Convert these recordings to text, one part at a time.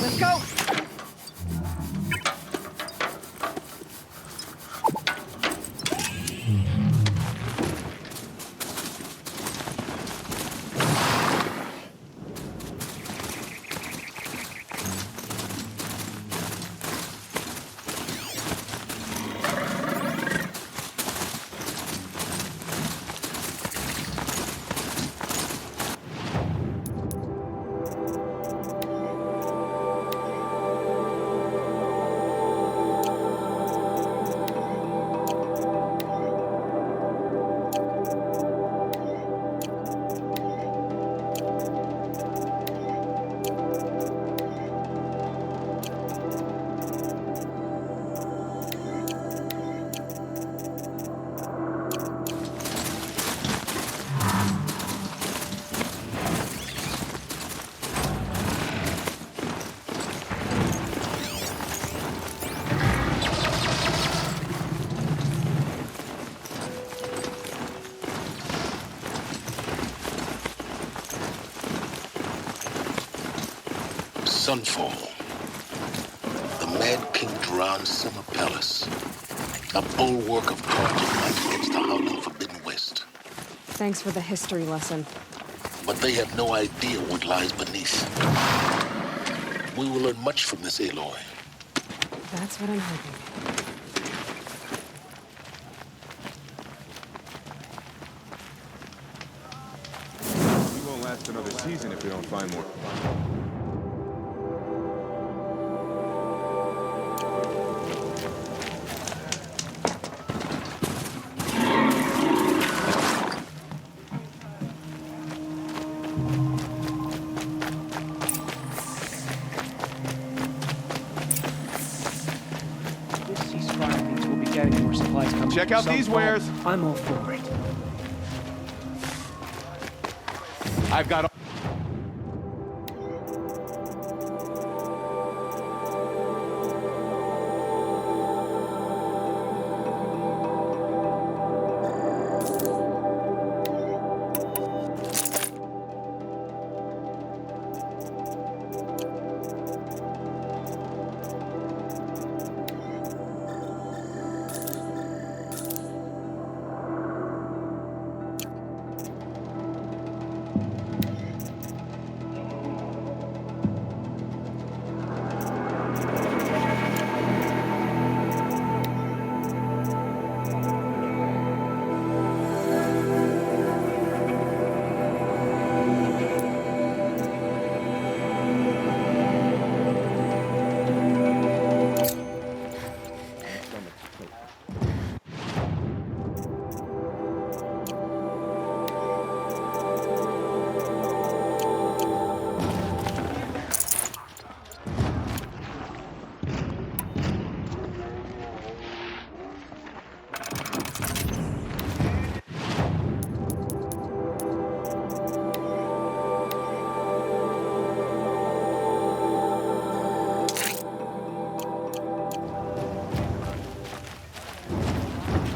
let's go! Sunfall. The Mad King Duran's summer palace. A bulwark of carved light against the howling forbidden west. Thanks for the history lesson. But they have no idea what lies beneath. We will learn much from this Aloy. That's what I'm hoping. We won't last another season if we don't find more. Check out these wares. I'm all for it. I've got.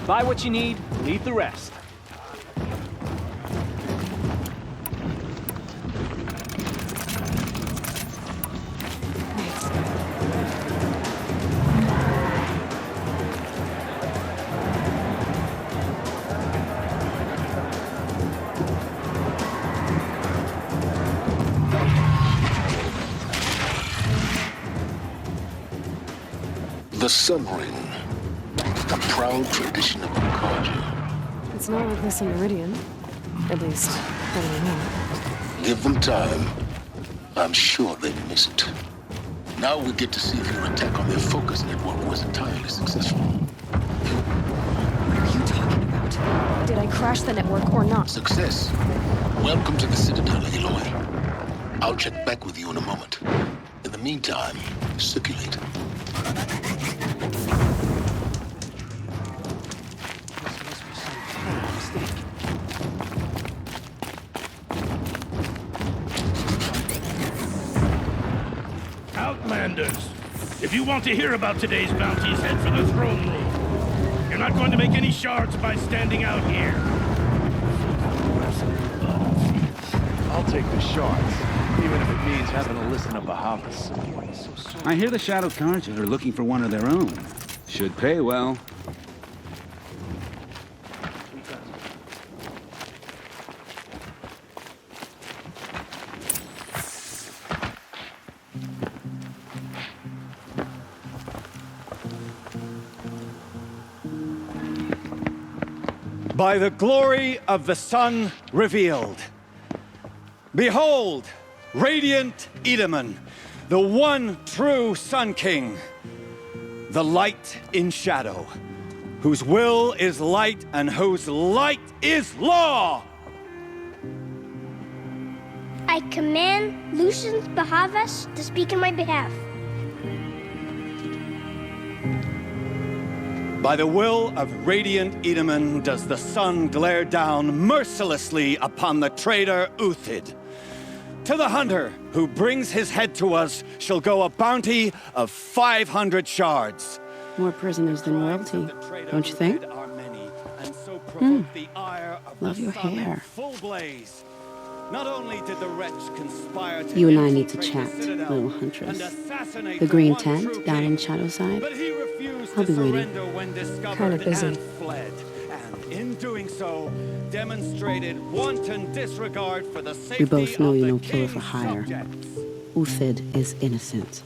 Buy what you need, leave the rest. The Sun Ring. The proud tradition of Arcadia. It's not like this in Meridian. At least, better than me. Give them time. I'm sure they miss it. Now we get to see if your attack on their focus network was entirely successful. What are you talking about? Did I crash the network or not? Success. Welcome to the Citadel, Aloy. I'll check back with you in a moment. In the meantime, circulate. Outlanders, if you want to hear about today's bounties, head for the throne room. You're not going to make any shards by standing out here. I'll take the shards, even if it means having to listen to Bahavas. I hear the Shadow Cards are looking for one of their own. Should pay well. By the glory of the sun revealed. Behold, radiant Edaman, the one true Sun King, the light in shadow, whose will is light and whose light is law! I command Lucius Bahavas to speak in my behalf. By the will of radiant Edaman does the sun glare down mercilessly upon the traitor Uthid. To the hunter who brings his head to us shall go a bounty of 500 shards. More prisoners than royalty, don't you think? Love your hair. Not only did the wretch conspire to You and I need to chat, little huntress. The green tent down in Shadowside? I'll be waiting. Kinda busy. Fled, and in doing so, demonstrated wanton disregard for the safety We both know of you're the no killer for king's hire. subjects. Uthid is innocent.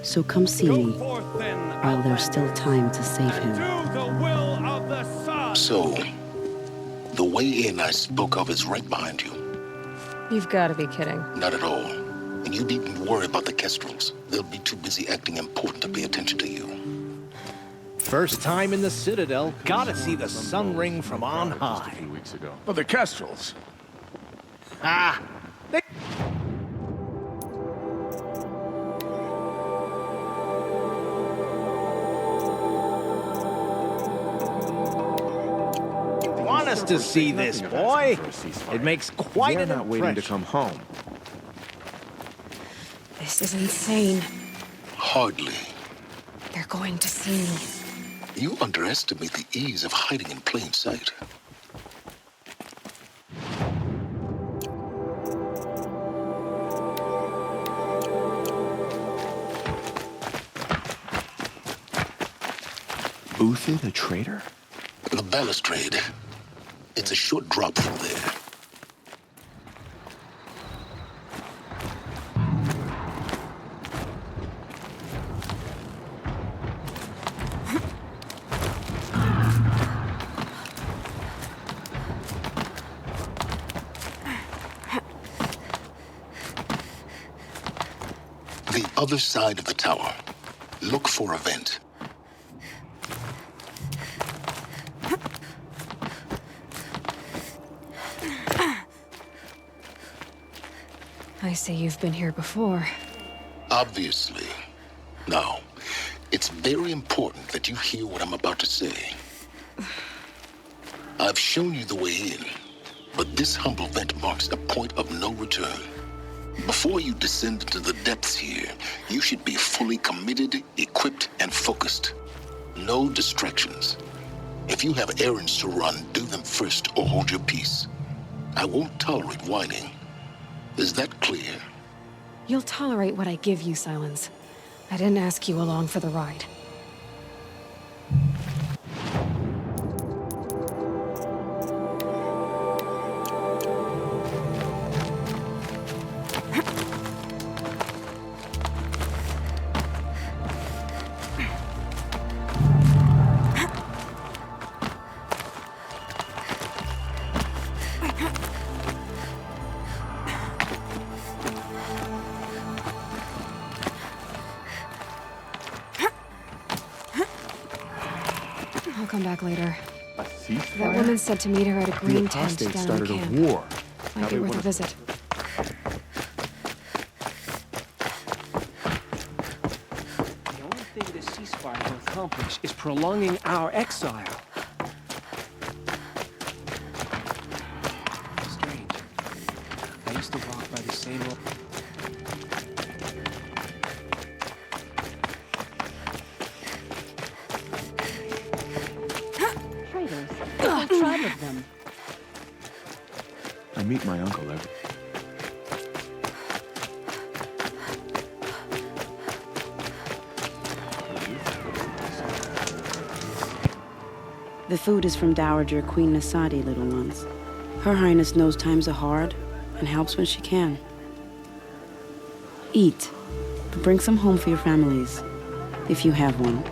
So come see me, Go forth then, while there's still time to save him. do the will of the sun. So, the way in I spoke of is right behind you. You've got to be kidding. Not at all. And you needn't worry about the Kestrels. They'll be too busy acting important to pay attention to you. First time in the Citadel, gotta see the sun ring from on high. A few weeks ago. Well, the Kestrels. Ah! They want us to see this, boy. It makes quite an They're not waiting to impression. come home. This is insane. Hardly. They're going to see me. You underestimate the ease of hiding in plain sight. Uthid, a traitor? The balustrade. It's a short drop from there. The other side of the tower. Look for a vent. I see you've been here before. Obviously. Now, it's very important that you hear what I'm about to say. I've shown you the way in, but this humble vent marks a point of no return. Before you descend into the depths here, you should be fully committed, equipped, and focused. No distractions. If you have errands to run, do them first or hold your peace. I won't tolerate whining. Is that clear? You'll tolerate what I give you, Silence. I didn't ask you along for the ride. I'll come back later. A ceasefire? That woman said to meet her at a The green tent apostates down in started the a camp. war. Now Might be they worth a wanna- visit. The only thing this ceasefire will accomplish is prolonging our exile. Strange. I used to walk by the same old... Traitors. A tribe of them. I meet my uncle every... The food is from Dowager Queen Nasadi, little ones. Her Highness knows times are hard and helps when she can. Eat, but bring some home for your families, if you have one.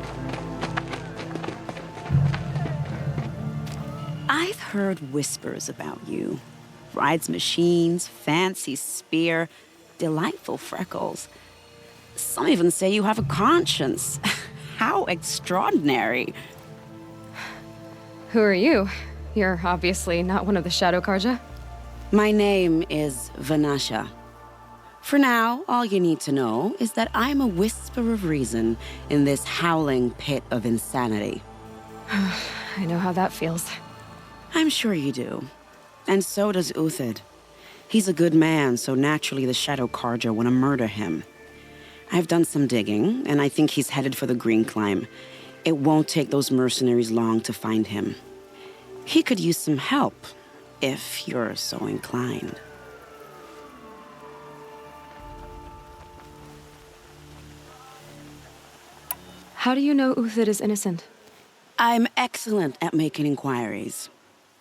I've heard whispers about you. Rides machines, fancy spear, delightful freckles. Some even say you have a conscience. How extraordinary. Who are you? You're obviously not one of the Shadow Karja. My name is Vanasha. For now, all you need to know is that I'm a whisper of reason in this howling pit of insanity. I know how that feels. I'm sure you do. And so does Uthid. He's a good man, so naturally the Shadow Karja want to murder him. I've done some digging, and I think he's headed for the Green Climb. It won't take those mercenaries long to find him. He could use some help, if you're so inclined. How do you know Uthid is innocent? I'm excellent at making inquiries.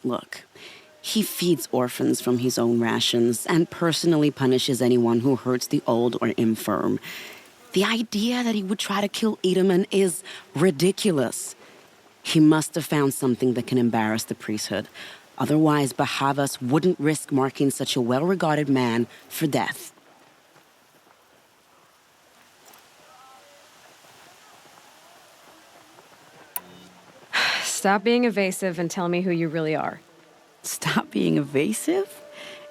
Look, he feeds orphans from his own rations and personally punishes anyone who hurts the old or infirm. The idea that he would try to kill Edelman is ridiculous. He must have found something that can embarrass the priesthood. Otherwise, Bahavas wouldn't risk marking such a well-regarded man for death. Stop being evasive and tell me who you really are. Stop being evasive?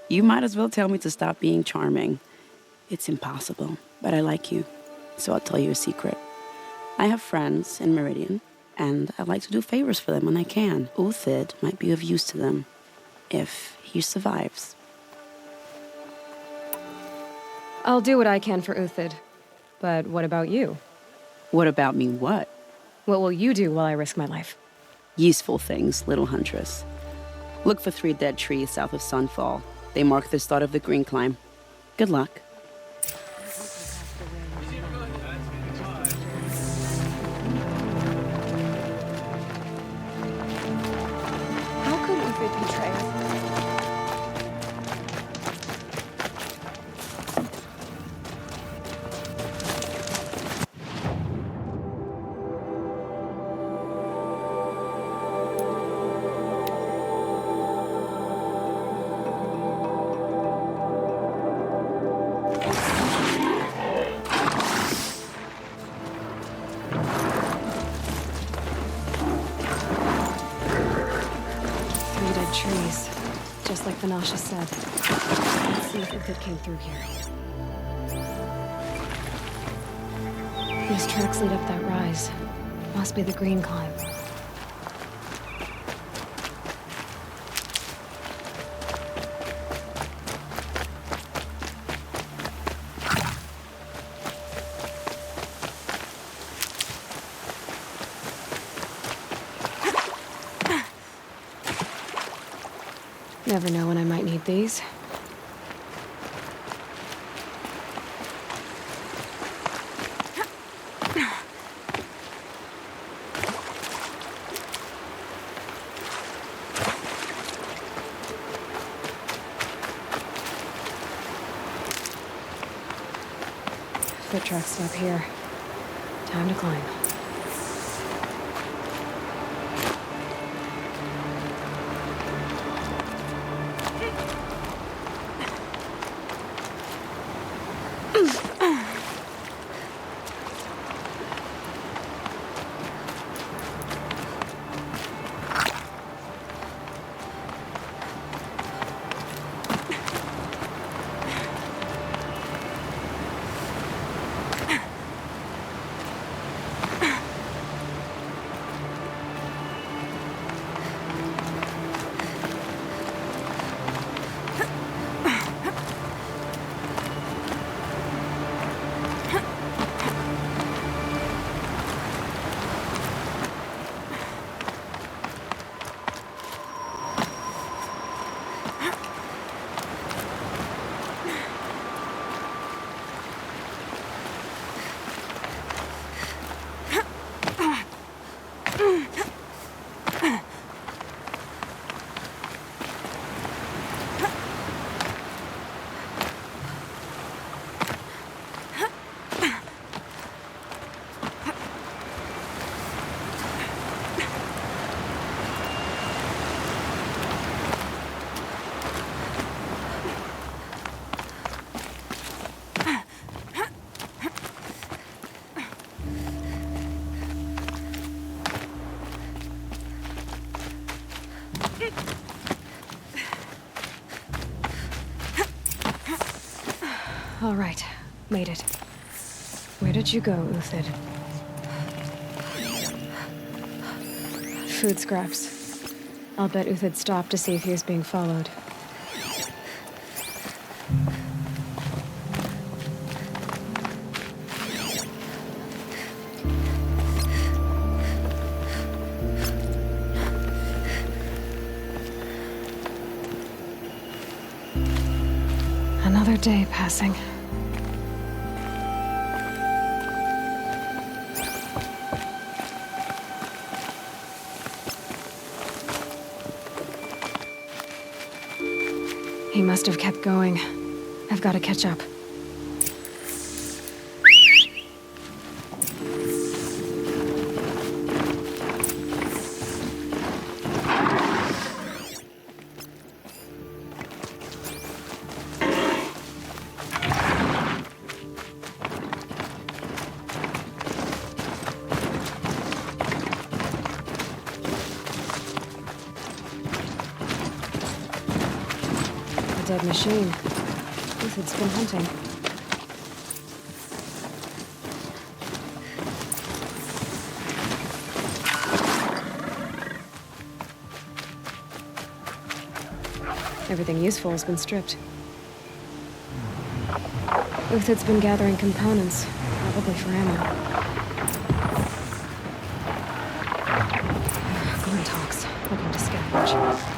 You might as well tell me to stop being charming. It's impossible, but I like you, so I'll tell you a secret. I have friends in Meridian, and I like to do favors for them when I can. Uthid might be of use to them, if he survives. I'll do what I can for Uthid. But what about you? What about me what? What will you do while I risk my life? Useful things, little huntress. Look for 3 dead trees south of Sunfall. They mark the start of the Green Climb. Good luck. How could Uthid betray us? Trees, just like Vanasha said. Let's see if Uthid came through here. These tracks lead up that rise. Must be the Green Climb. Never know when I might need these. Foot tracks stop here. Time to climb. All right. Made it. Where did you go, Uthid? Food scraps. I'll bet Uthid stopped to see if he was being followed. Another day passing. He must have kept going. I've got to catch up. Dead machine. Uthid's been hunting. Everything useful has been stripped. Uthid's been gathering components, probably for ammo. Glinthawks, looking to scavenge.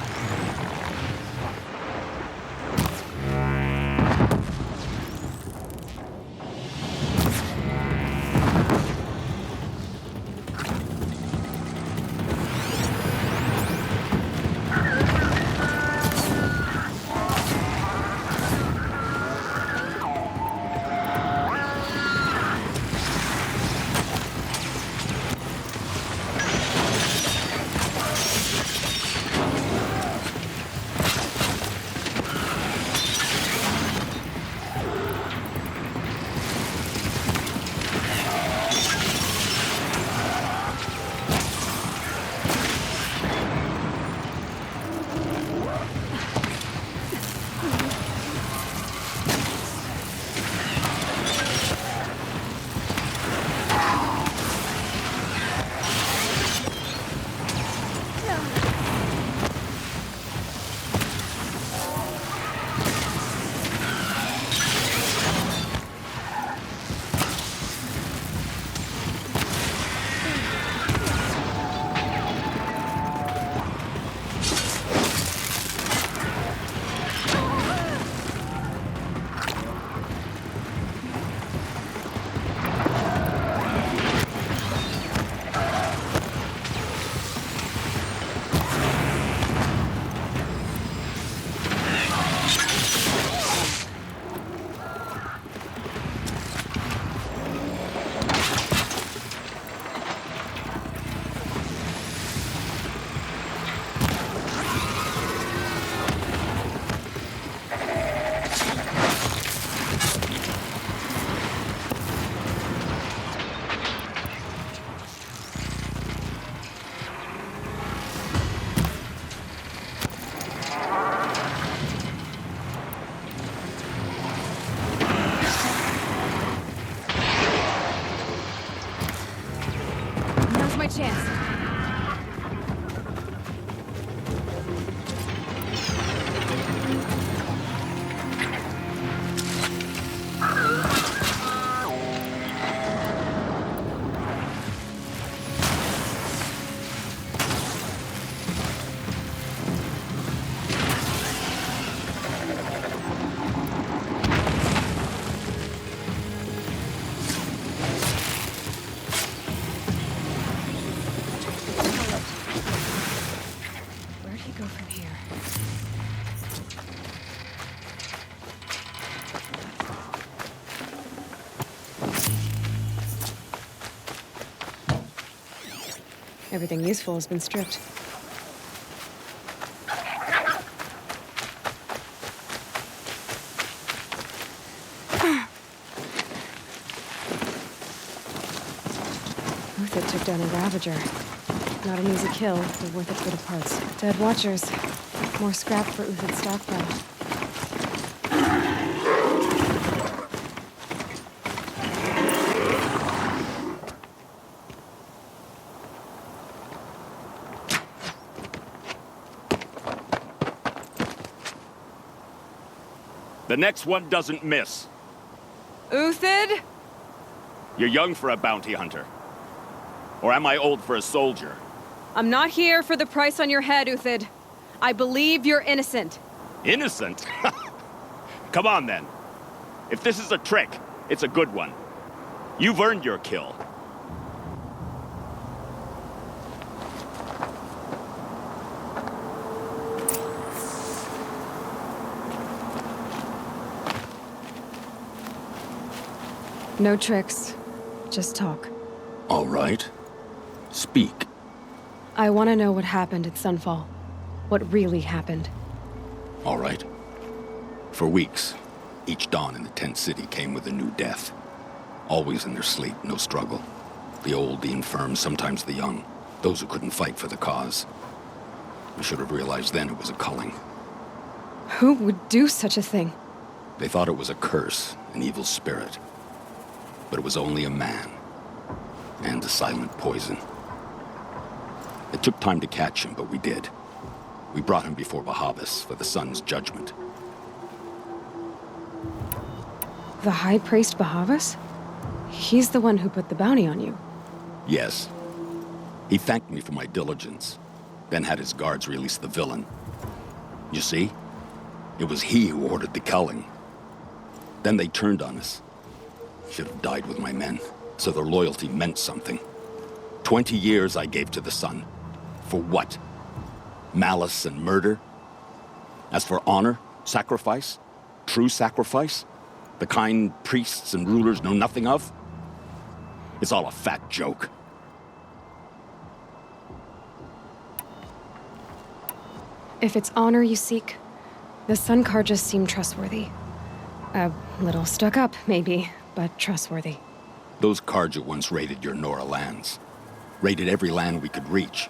Chance. Everything useful has been stripped. Uthid took down a Ravager. Not an easy kill, but worth it for the parts. Dead Watchers. More scrap for Uthid's stockpile. The next one doesn't miss. Uthid? You're young for a bounty hunter. Or am I old for a soldier? I'm not here for the price on your head, Uthid. I believe you're innocent. Innocent? Come on, then. If this is a trick, it's a good one. You've earned your kill. No tricks. Just talk. All right. Speak. I want to know what happened at Sunfall. What really happened. All right. For weeks, each dawn in the tent city came with a new death. Always in their sleep, no struggle. The old, the infirm, sometimes the young. Those who couldn't fight for the cause. I should have realized then it was a culling. Who would do such a thing? They thought it was a curse, an evil spirit. But it was only a man. And a silent poison. It took time to catch him, but we did. We brought him before Bahavas for the sun's judgment. The High Priest Bahavas? He's the one who put the bounty on you. Yes. He thanked me for my diligence, then had his guards release the villain. You see? It was he who ordered the culling. Then they turned on us. Should have died with my men, so their loyalty meant something. 20 years I gave to the sun. For what? Malice and murder? As for honor, sacrifice, true sacrifice, the kind priests and rulers know nothing of? It's all a fat joke. If it's honor you seek, the Sun Karjas seem trustworthy. A little stuck up, maybe, but trustworthy. Those Karja once raided your Nora lands. Raided every land we could reach.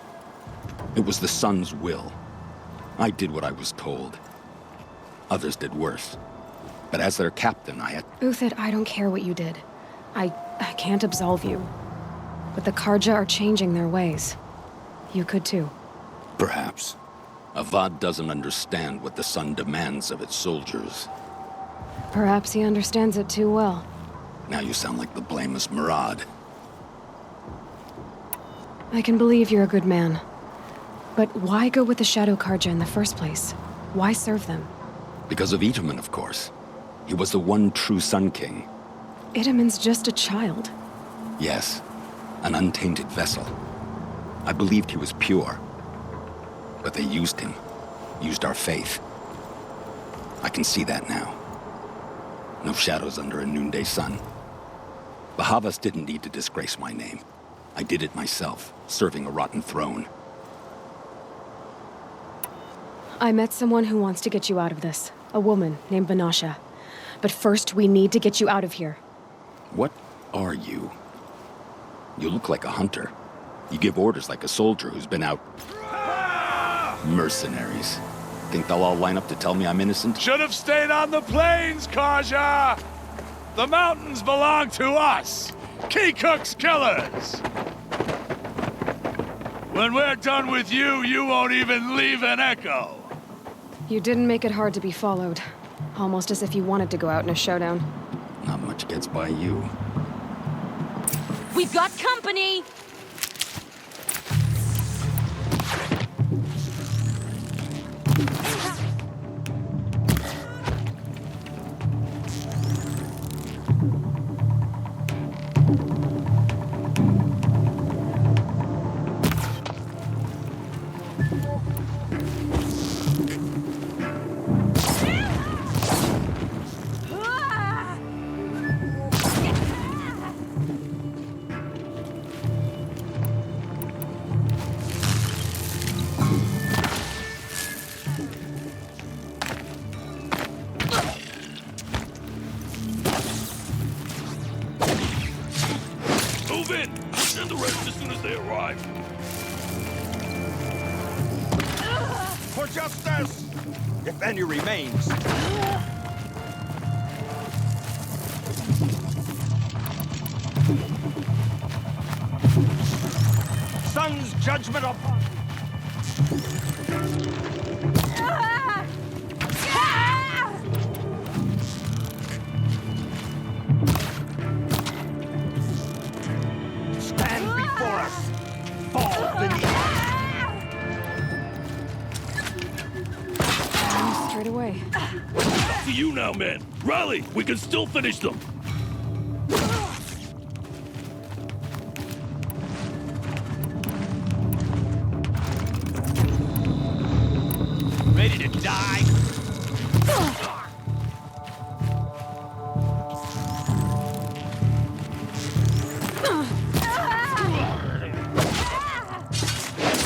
It was the Sun's will. I did what I was told. Others did worse. But as their captain, I had... Uthid, I don't care what you did. I can't absolve you. But the Karja are changing their ways. You could too. Perhaps. Avad doesn't understand what the Sun demands of its soldiers. Perhaps he understands it too well. Now you sound like the blameless Murad. I can believe you're a good man. But why go with the Shadow Karja in the first place? Why serve them? Because of Itaman, of course. He was the one true Sun King. Itaman's just a child. Yes, an untainted vessel. I believed he was pure. But they used him. Used our faith. I can see that now. No shadows under a noonday sun. Bahavas didn't need to disgrace my name. I did it myself, serving a rotten throne. I met someone who wants to get you out of this. A woman named Vanasha. But first, we need to get you out of here. What are you? You look like a hunter. You give orders like a soldier who's been out... Mercenaries. Think they'll all line up to tell me I'm innocent? Should have stayed on the plains, Karja! The mountains belong to us! Keycook's killers! When we're done with you, you won't even leave an echo! You didn't make it hard to be followed. Almost as if you wanted to go out in a showdown. Not much gets by you. We've got company! Move in! Send the rest as soon as they arrive. For justice! If any remains. Sun's judgment upon... way. Up to you now, man. Rally! We can still finish them! Ready to die?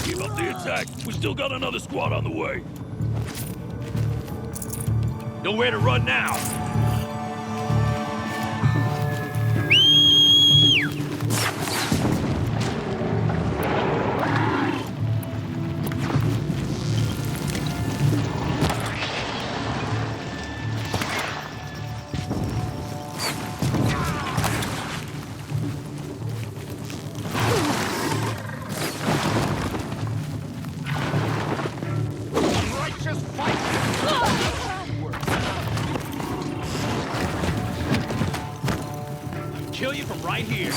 Keep up the attack. We still got another squad on the way. Nowhere to run now. Kill you from right here.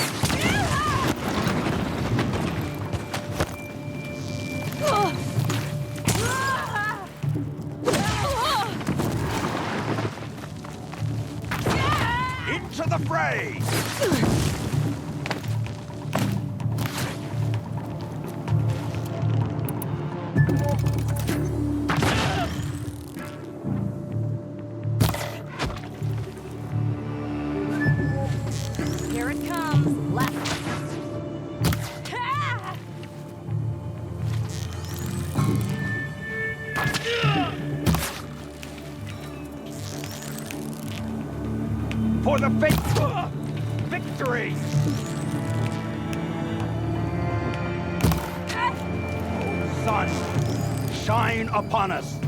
Into the fray! Here it comes. Left. For the victory! Sun, shine upon us!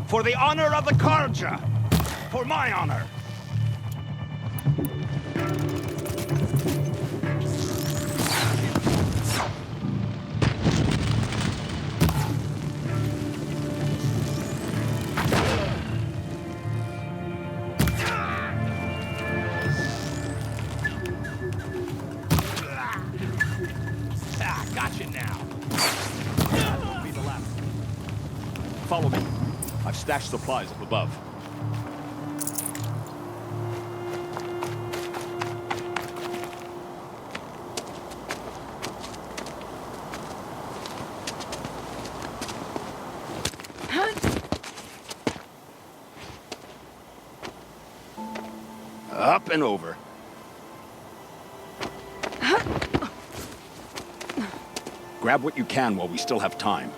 For the honor of the Karja! For my honor! Gotcha now. Be the last. Follow me. I've stashed supplies up above. Up and over. Grab what you can while we still have time.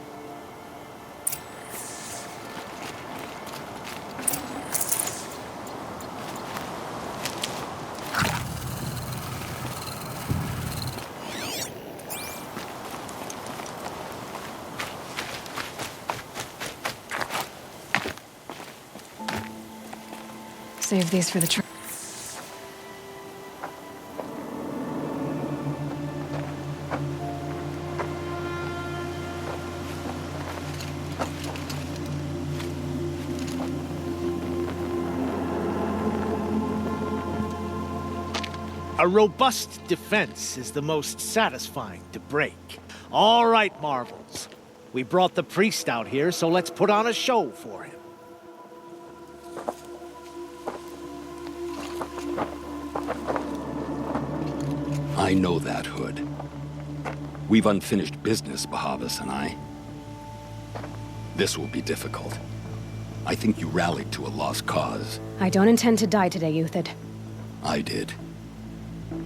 Save these for the trip. A robust defense is the most satisfying to break. All right, Marvels. We brought the priest out here, so let's put on a show for him. I know that, Hood. We've unfinished business, Bahavas and I. This will be difficult. I think you rallied to a lost cause. I don't intend to die today, Uthid. I did.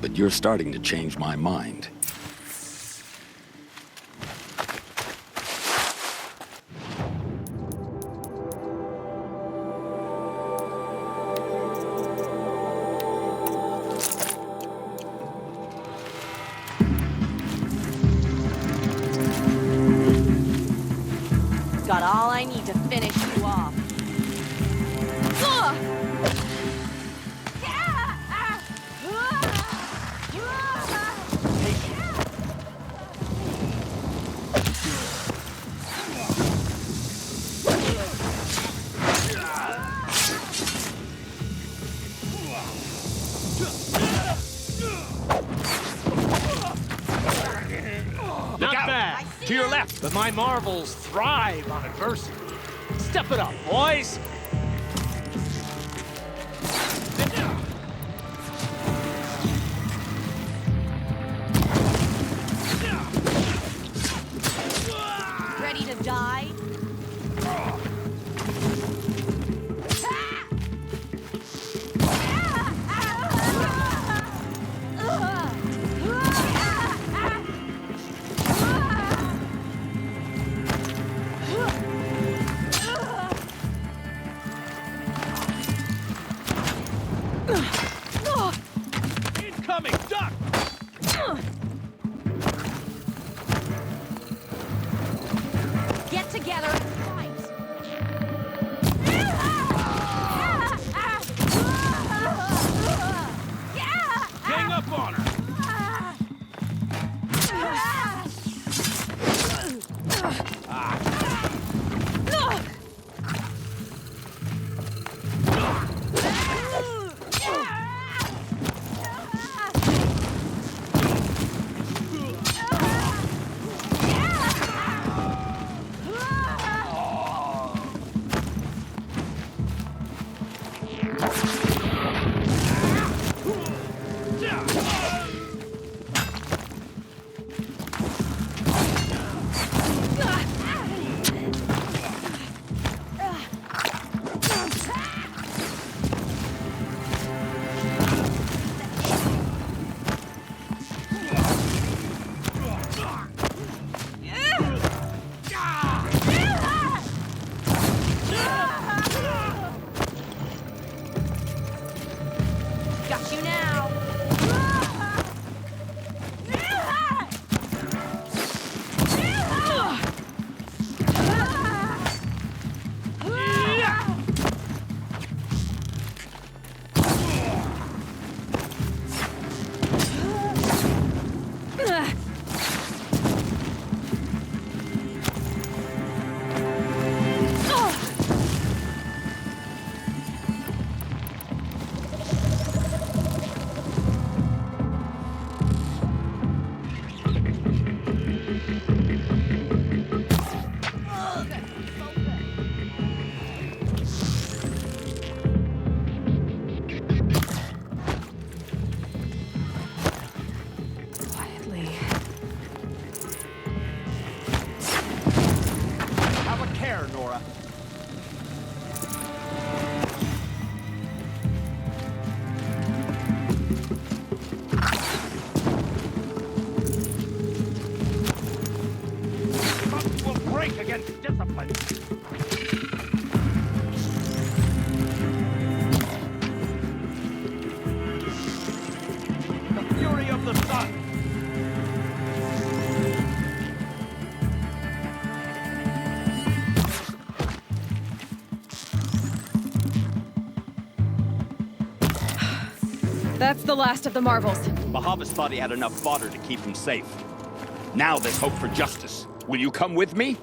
But you're starting to change my mind. Got all I need to finish you off. To your left. But my marvels thrive on adversity. Step it up, boys! Ready to die? Incoming! Duck! Get together and fight! Gang up on her! Got you now! Quietly. Have a care, Nora. Trust will break against discipline. The fury of the sun. That's the last of the marvels. Bahavas thought he had enough fodder to keep him safe. Now there's hope for justice. Will you come with me?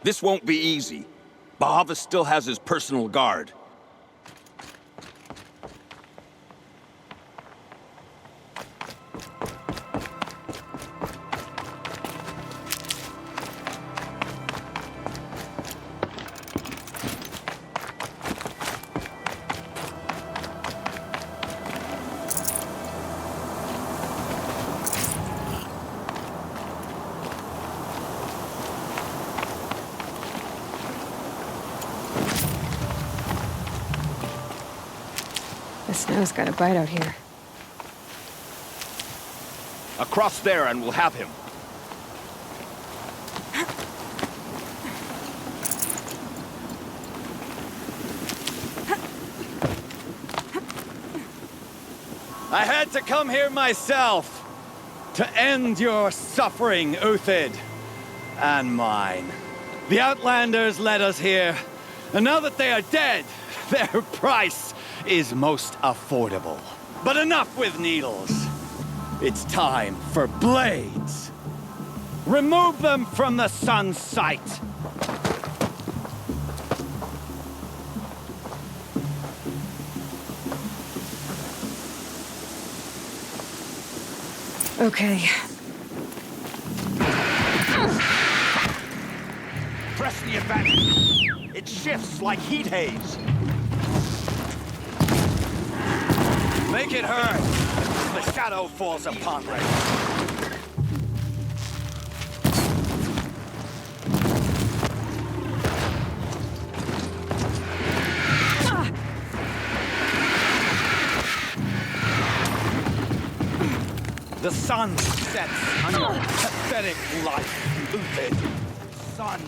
This won't be easy. Bahavas still has his personal guard. The snow's got a bite out here. Across there and we'll have him. I had to come here myself to end your suffering, Uthid, and mine. The Outlanders led us here, And now that they are dead, their price is most affordable. But enough with needles. It's time for blades. Remove them from the sun's sight. Okay. Press the advantage. It shifts like heat haze. Make it hurt. The shadow falls upon Ray. The sun sets on your pathetic life, Uthid. Sun.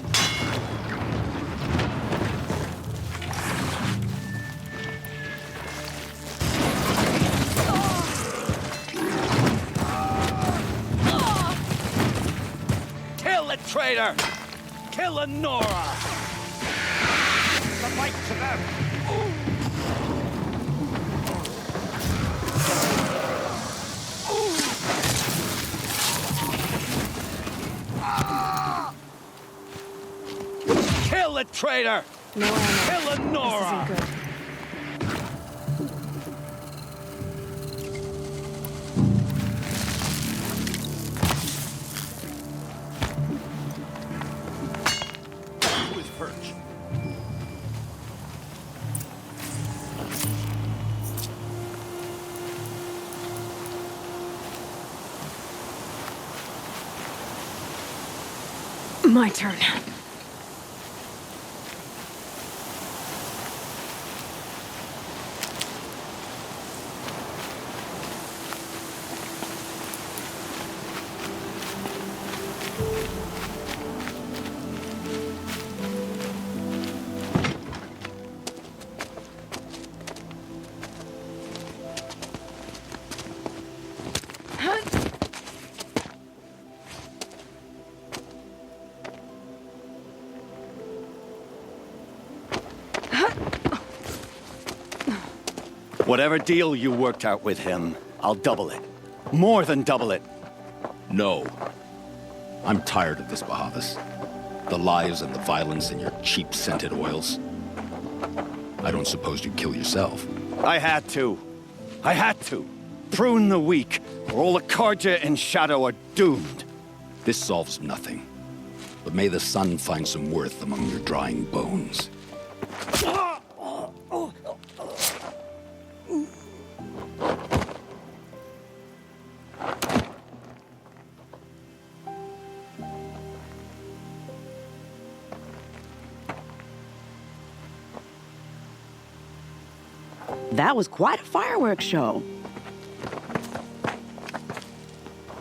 Kill the traitor! Kill Lenora! The light to them! Kill the traitor! No ammo. Kill Lenora! This isn't good. With perch. My turn. Whatever deal you worked out with him, I'll double it. More than double it. No. I'm tired of this, Bahavas. The lies and the violence and your cheap scented oils. I don't suppose you kill yourself. I had to. I had to. Prune the weak, or all the Karja and Shadow are doomed. This solves nothing. But may the sun find some worth among your drying bones. That was quite a fireworks show.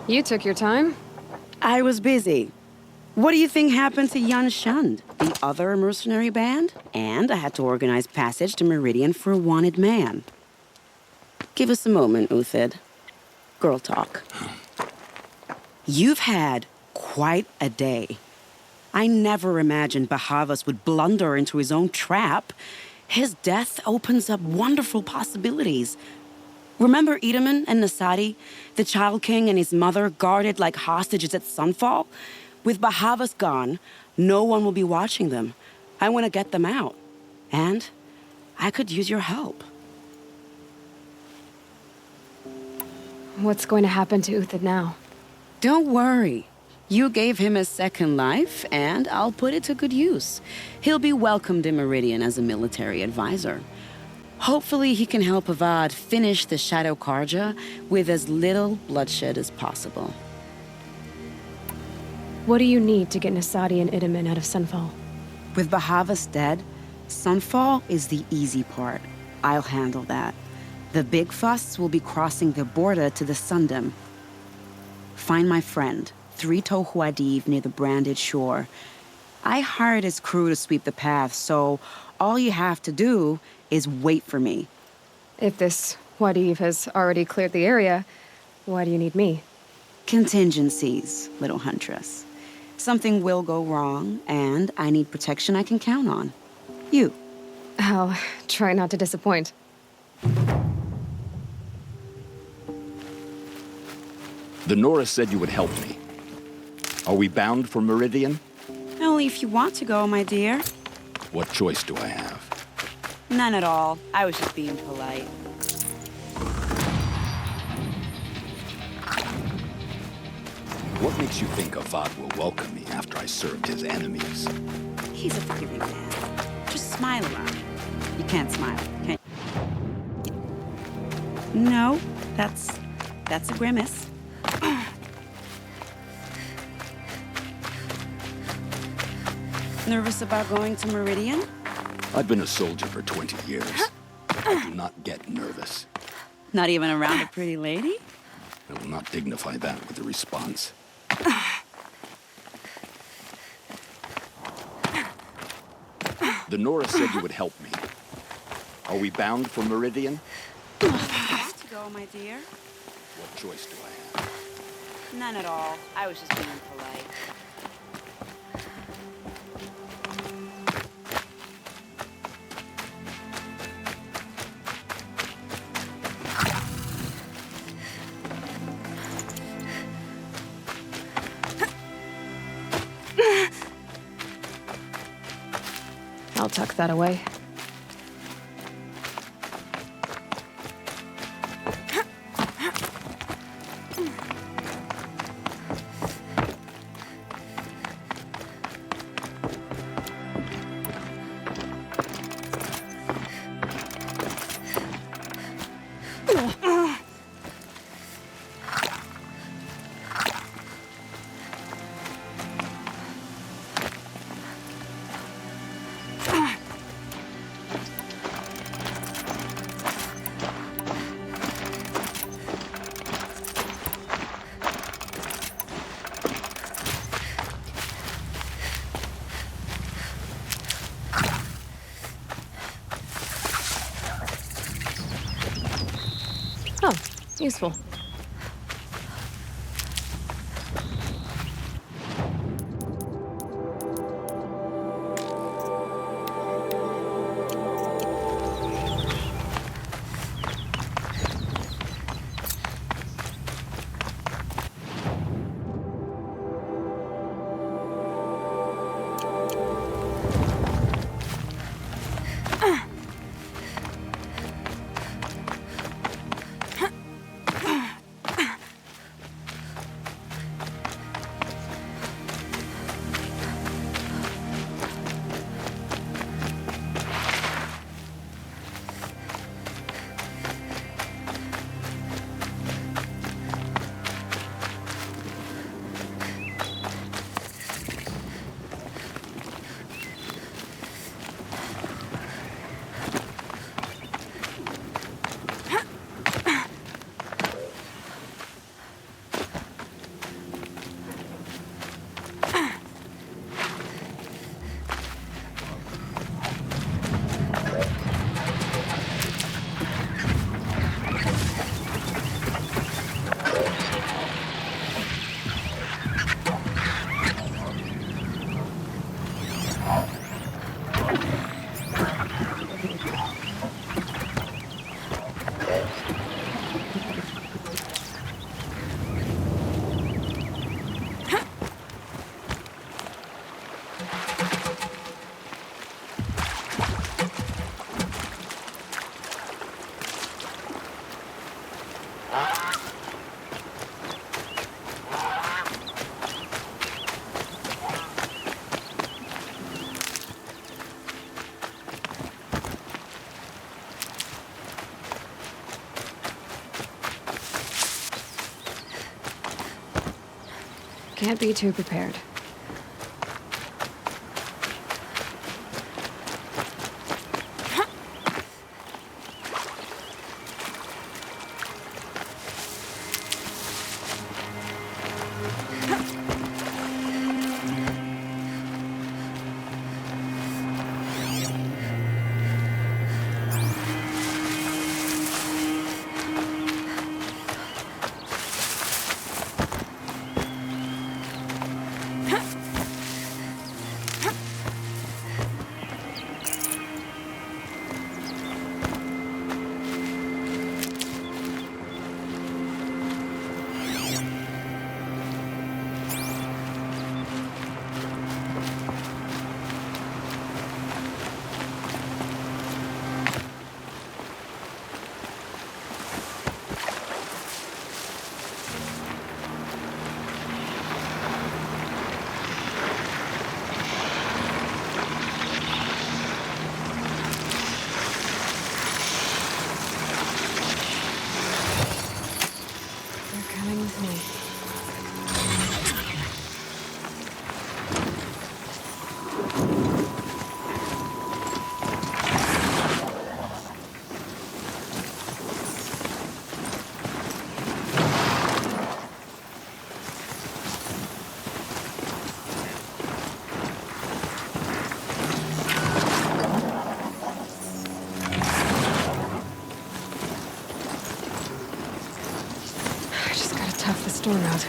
You took your time. I was busy. What do you think happened to Yun Shund, the other mercenary band? And I had to organize passage to Meridian for a wanted man. Give us a moment, Uthid. Girl talk. You've had quite a day. I never imagined Bahavas would blunder into his own trap. His death opens up wonderful possibilities. Remember Edaman and Nasadi, the Child King and his mother guarded like hostages at Sunfall? With Bahavas gone, no one will be watching them. I want to get them out. And I could use your help. What's going to happen to Uthid now? Don't worry. You gave him a second life, and I'll put it to good use. He'll be welcomed in Meridian as a military advisor. Hopefully he can help Avad finish the Shadow Karja with as little bloodshed as possible. What do you need to get Nasadi and Idaman out of Sunfall? With Bahavas dead, Sunfall is the easy part. I'll handle that. The big fuss will be crossing the border to the Sundom. Find my friend, 3 Tohuadiv near the branded shore. I hired his crew to sweep the path, so all you have to do is wait for me. If this Wadiv has already cleared the area, why do you need me? Contingencies, little huntress. Something will go wrong, and I need protection I can count on. You. I'll try not to disappoint. The Nora said you would help me. Are we bound for Meridian? Only if you want to go, my dear. What choice do I have? None at all. I was just being polite. What makes you think Avad will welcome me after I served his enemies? He's a forgiving man. Just smile around him. You can't smile, can you? No, that's a grimace. Nervous about going to Meridian? I've been a soldier for 20 years. I do not get nervous. Not even around a pretty lady? I will not dignify that with a response. The Nora said you would help me. Are we bound for Meridian? You want to go, my dear? What choice do I have? None at all. I was just being polite. I'll tuck that away. Oh, useful. Can't be too prepared. store route.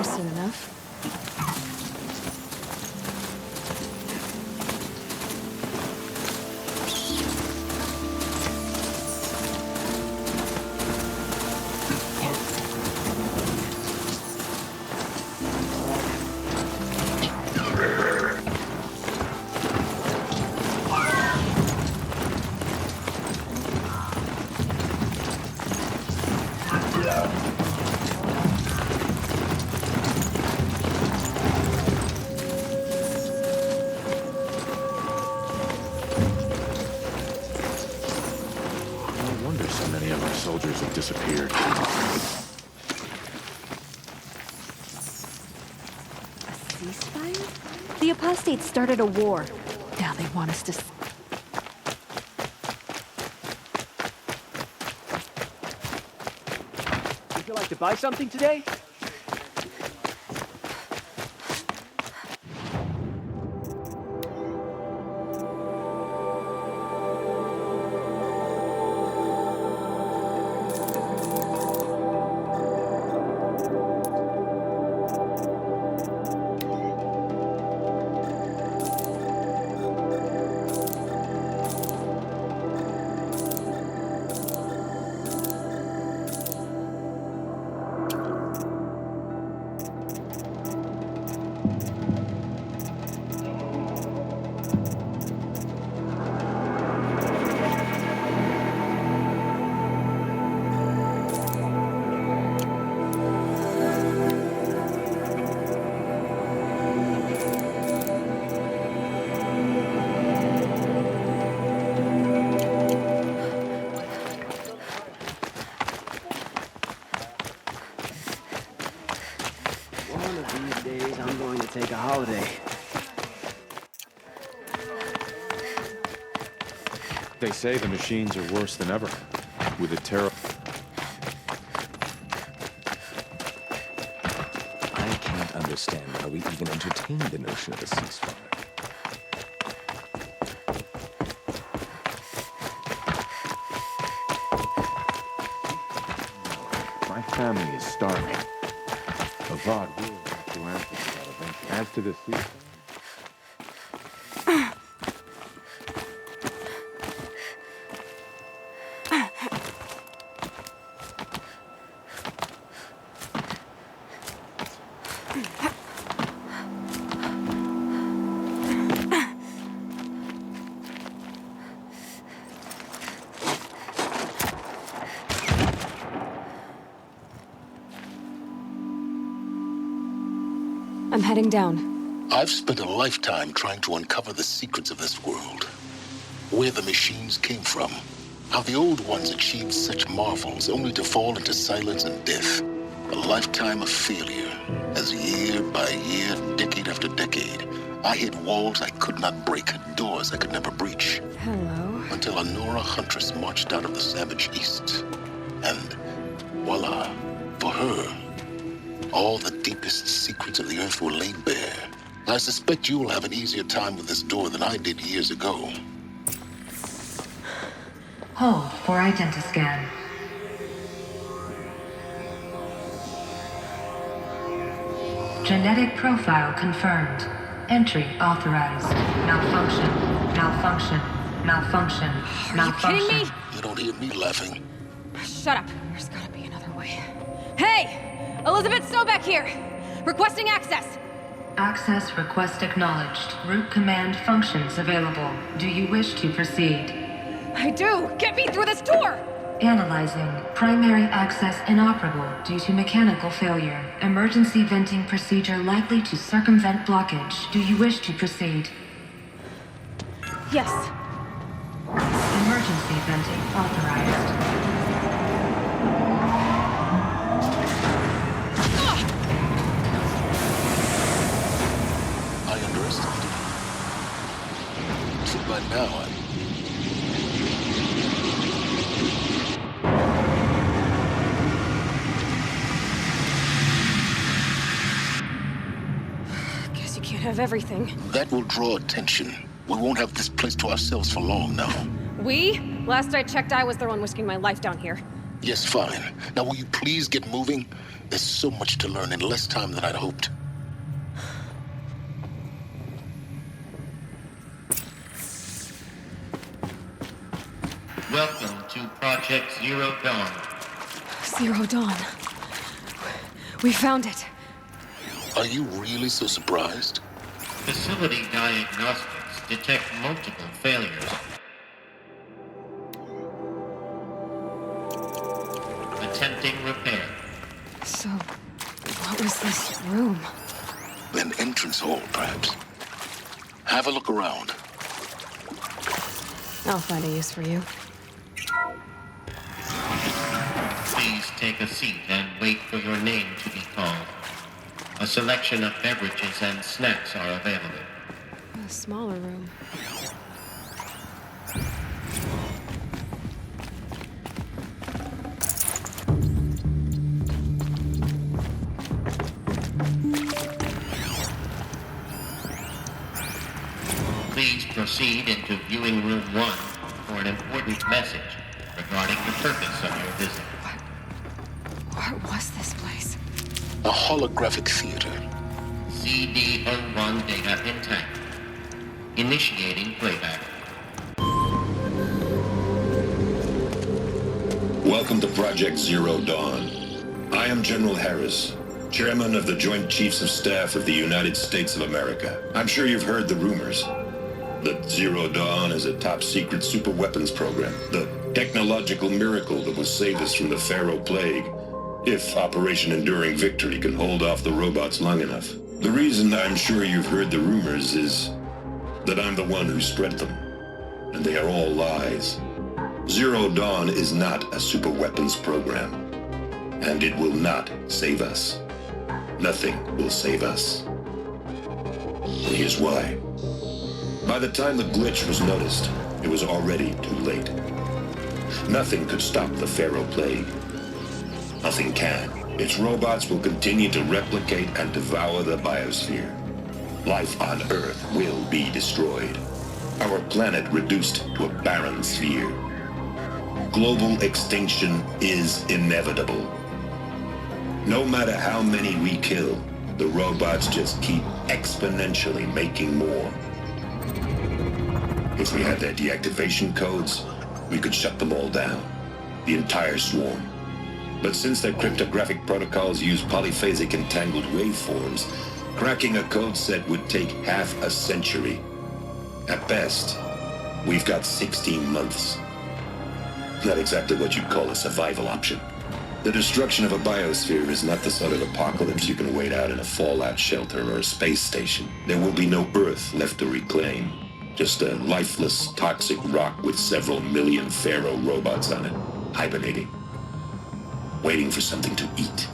Soon enough. Soldiers have disappeared. A ceasefire? The apostates started a war. Now they want us to... Would you like to buy something today? Take a holiday. They say the machines are worse than ever, with a terrible... I can't understand how we even entertained the notion of a ceasefire. My family is starving. Avad will have to answer for that eventually. As to the ceasefire... I'm heading down. I've spent a lifetime trying to uncover the secrets of this world. Where the machines came from. How the old ones achieved such marvels only to fall into silence and death. A lifetime of failure. As year by year, decade after decade, I hit walls I could not break, doors I could never breach. Hello. Until a Nora huntress marched out of the savage east. And voila, for her, all the deepest secrets of the Earth were laid bare. I suspect you will have an easier time with this door than I did years ago. Hold for identiscan. Genetic profile confirmed. Entry authorized. Malfunction. Malfunction. Malfunction. Malfunction. Are you kidding me? You don't hear me laughing. Shut up. There's gotta be another way. Hey! Elizabeth Sobeck here! Requesting access! Access request acknowledged. Root command functions available. Do you wish to proceed? I do! Get me through this door! Analyzing. Primary access inoperable due to mechanical failure. Emergency venting procedure likely to circumvent blockage. Do you wish to proceed? Yes. Emergency venting authorized. I underestimated you. So by now, Guess you can't have everything. that will draw attention. We won't have this place to ourselves for long now. We? Last I checked, I was the one risking my life down here. Yes, fine. Now will you please get moving? There's so much to learn in less time than I'd hoped. Welcome to Project Zero Dawn. Zero Dawn. We found it. Are you really so surprised? Facility diagnostics detect multiple failures. Attempting repair. So, what was this room? An entrance hall, perhaps. Have a look around. I'll find a use for you. Please take a seat and wait for your name to be called. A selection of beverages and snacks are available. A smaller room. Please proceed into viewing room 1 for an important message regarding the purpose of your visit. What was this place? A holographic theater. CD01 data intact. Initiating playback. Welcome to Project Zero Dawn. I am General Harris, Chairman of the Joint Chiefs of Staff of the United States of America. I'm sure you've heard the rumors that Zero Dawn is a top-secret superweapons program, the technological miracle that will save us from the Pharaoh Plague, if Operation Enduring Victory can hold off the robots long enough. The reason I'm sure you've heard the rumors is that I'm the one who spread them, and they are all lies. Zero Dawn is not a superweapons program, and it will not save us. Nothing will save us. And here's why. By the time the glitch was noticed, it was already too late. Nothing could stop the Pharaoh Plague. Nothing can. Its robots will continue to replicate and devour the biosphere. Life on Earth will be destroyed. Our planet reduced to a barren sphere. Global extinction is inevitable. No matter how many we kill, the robots just keep exponentially making more. If we had their deactivation codes, we could shut them all down. The entire swarm. But since their cryptographic protocols use polyphasic entangled waveforms, cracking a code set would take half a century. At best, we've got 16 months. Not exactly what you'd call a survival option. The destruction of a biosphere is not the sort of apocalypse you can wait out in a fallout shelter or a space station. There will be no Earth left to reclaim. Just a lifeless, toxic rock with several million Pharaoh robots on it, hibernating, waiting for something to eat.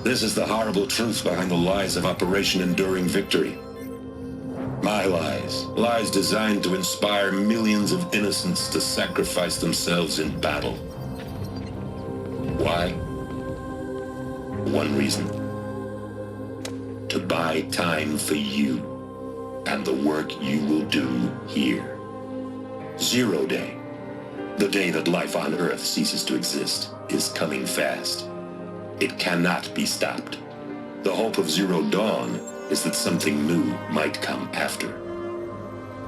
This is the horrible truth behind the lies of Operation Enduring Victory. My lies. Lies designed to inspire millions of innocents to sacrifice themselves in battle. Why? One reason. buy time for you and the work you will do here. Zero Day, the day that life on Earth ceases to exist, is coming fast. It cannot be stopped. The hope of Zero Dawn is that something new might come after.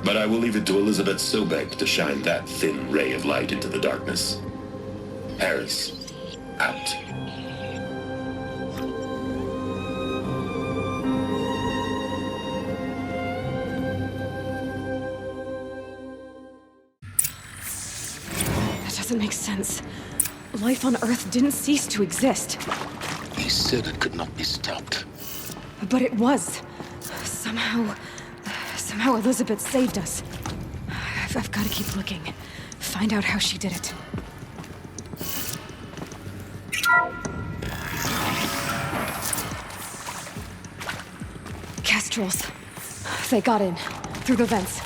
But I will leave it to Elizabeth Sobek to shine that thin ray of light into the darkness. Harris, out. That doesn't make sense. Life on Earth didn't cease to exist. He said it could not be stopped. But it was. Somehow Elizabeth saved us. I've got to keep looking. Find out how she did it. Kestrels. They got in. Through the vents.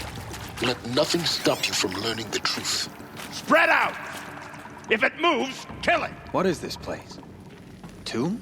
Let nothing stop you from learning the truth. Spread out! If it moves, kill it! What is this place? Tomb?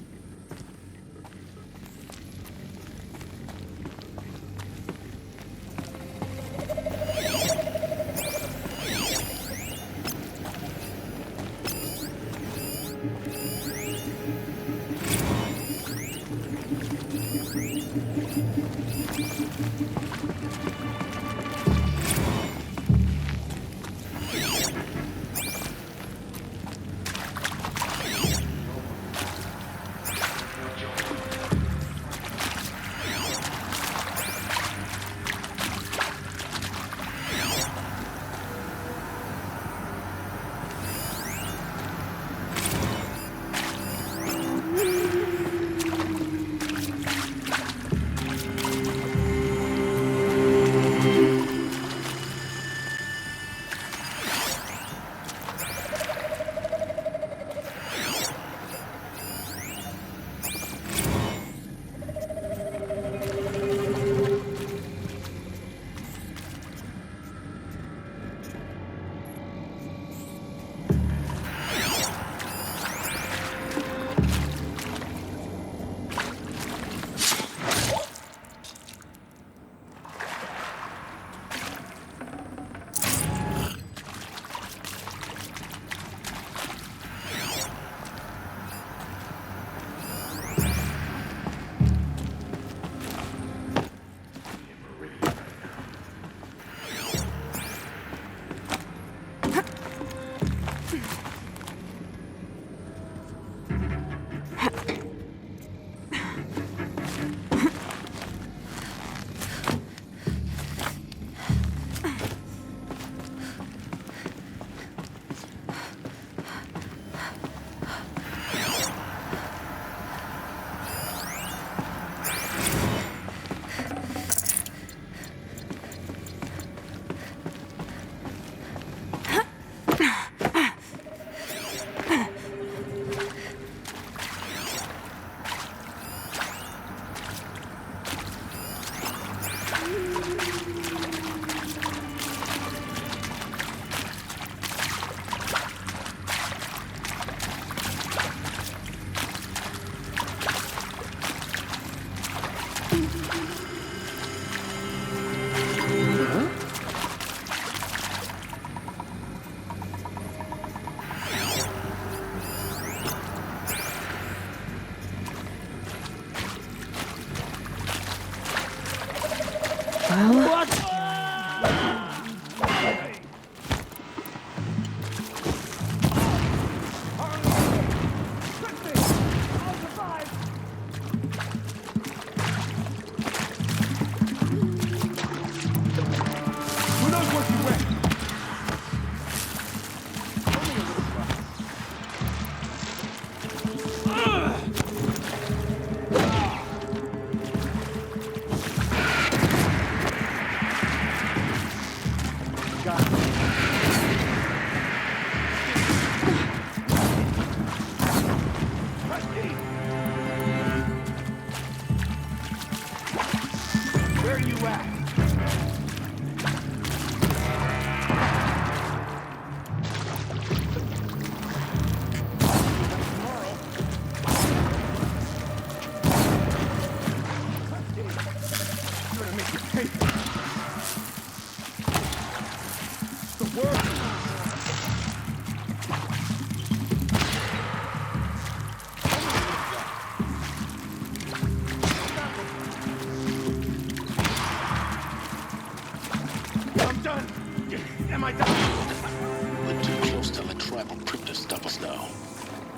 am I dying? We're too close to let tribal cryptos stop us now.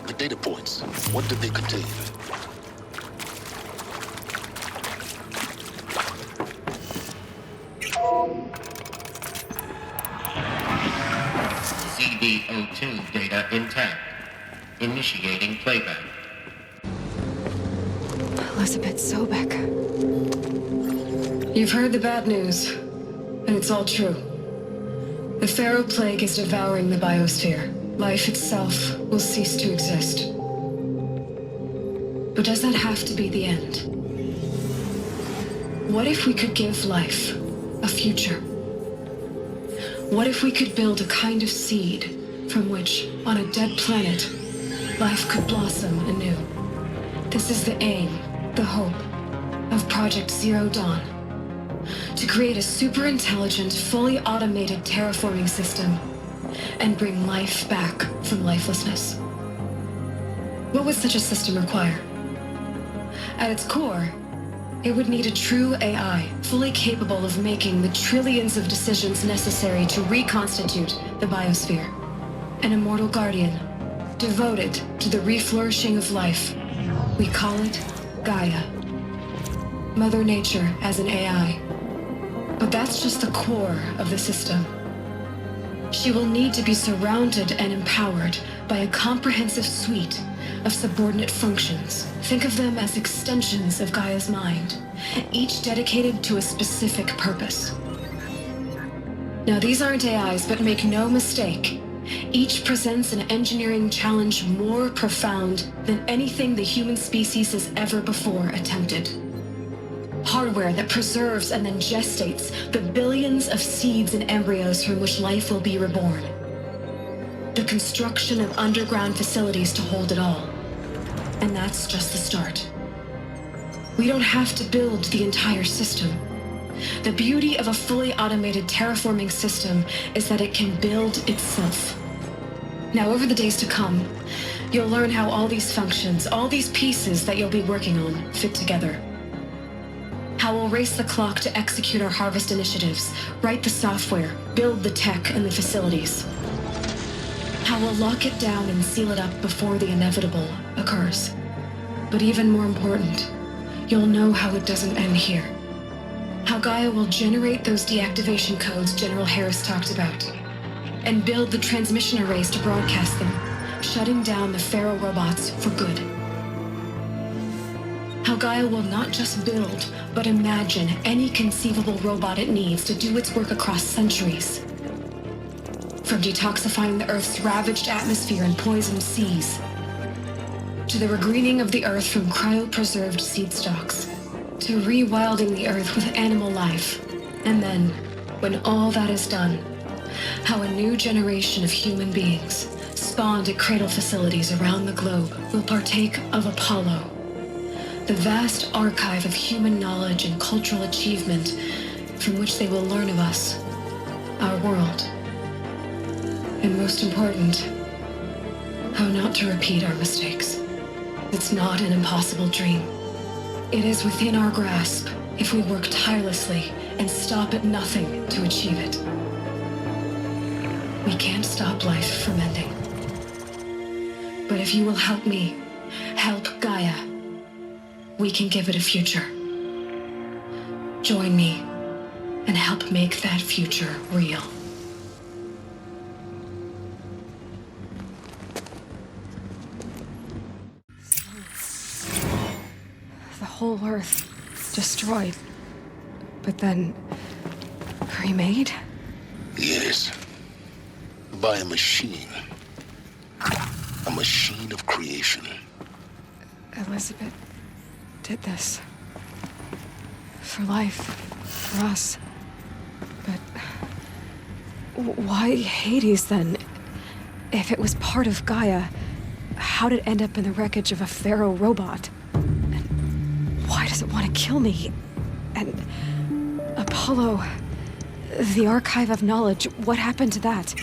The data points, what did they contain? ZB02 data intact. Initiating playback. Elizabeth Sobek. You've heard the bad news, and it's all true. The Pharaoh Plague is devouring the biosphere. Life itself will cease to exist. But does that have to be the end? What if we could give life a future? What if we could build a kind of seed from which, on a dead planet, life could blossom anew? This is the aim, the hope, of Project Zero Dawn. To create a super-intelligent, fully automated terraforming system and bring life back from lifelessness. What would such a system require? At its core, it would need a true AI, fully capable of making the trillions of decisions necessary to reconstitute the biosphere. An immortal guardian, devoted to the reflourishing of life. We call it Gaia. Mother Nature as an AI. But that's just the core of the system. She will need to be surrounded and empowered by a comprehensive suite of subordinate functions. Think of them as extensions of Gaia's mind, each dedicated to a specific purpose. Now, these aren't AIs, but make no mistake, each presents an engineering challenge more profound than anything the human species has ever before attempted. Hardware that preserves and then gestates the billions of seeds and embryos from which life will be reborn. The construction of underground facilities to hold it all. And that's just the start. We don't have to build the entire system. The beauty of a fully automated terraforming system is that it can build itself. Now, over the days to come, you'll learn how all these functions, all these pieces that you'll be working on, fit together. How we'll race the clock to execute our harvest initiatives, write the software, build the tech and the facilities. How we'll lock it down and seal it up before the inevitable occurs. But even more important, you'll know how it doesn't end here. How Gaia will generate those deactivation codes General Harris talked about, and build the transmission arrays to broadcast them, shutting down the Pharaoh robots for good. How Gaia will not just build, but imagine any conceivable robot it needs to do its work across centuries. From detoxifying the Earth's ravaged atmosphere and poisoned seas, to the regreening of the Earth from cryopreserved seed stalks, to rewilding the Earth with animal life. And then, when all that is done, how a new generation of human beings, spawned at cradle facilities around the globe, will partake of Apollo, the vast archive of human knowledge and cultural achievement from which they will learn of us, our world. And most important, how not to repeat our mistakes. It's not an impossible dream. It is within our grasp if we work tirelessly and stop at nothing to achieve it. We can't stop life from ending. But if you will help me, help Gaia, we can give it a future. Join me and help make that future real. The whole Earth destroyed, but then remade? Yes. By a machine. A machine of creation. Elizabeth did this. For life. For us. But why Hades then? If it was part of Gaia, how did it end up in the wreckage of a Pharaoh robot? And why does it want to kill me? And Apollo, the archive of knowledge, what happened to that?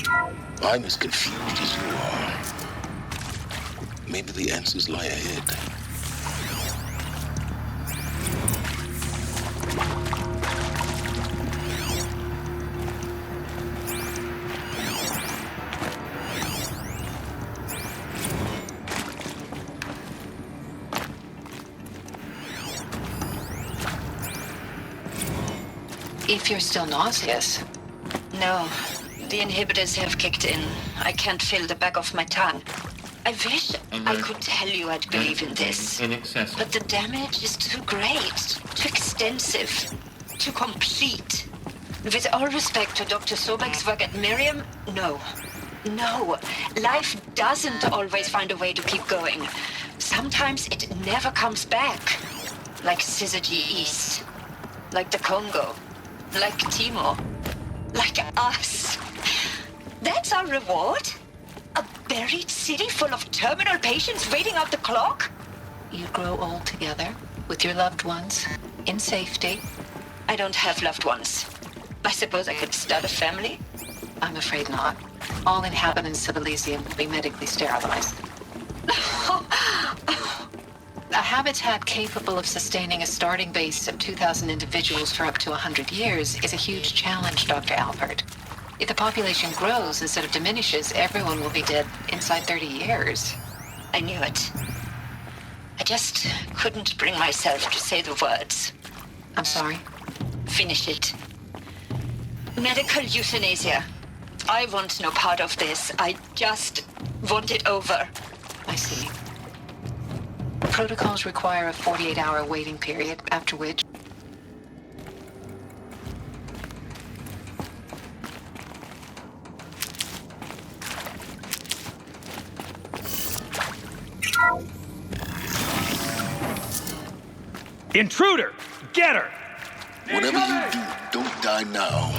I'm as confused as you are. Maybe the answers lie ahead. If you're still nauseous. No. The inhibitors have kicked in. I can't feel the back of my tongue. I wish I could tell you I'd believe in this. But the damage is too great, too extensive, too complete. With all respect to Dr. Sobek's work at Miriam, no. No. Life doesn't always find a way to keep going. Sometimes it never comes back. Like Syzygy East. Like the Congo. Like Timor. Like us. That's our reward? A buried city full of terminal patients waiting out the clock? You grow old together with your loved ones in safety. I don't have loved ones. I suppose I could start a family? I'm afraid not. All inhabitants of Elysium will be medically sterilized. A habitat capable of sustaining a starting base of 2,000 individuals for up to 100 years is a huge challenge, Dr. Alpert. If the population grows instead of diminishes, everyone will be dead inside 30 years. I knew it. I just couldn't bring myself to say the words. I'm sorry? Finish it. Medical euthanasia. I want no part of this. I just want it over. I see. Protocols require a 48-hour waiting period, after which... Intruder! Get her! Whatever you do, don't die now.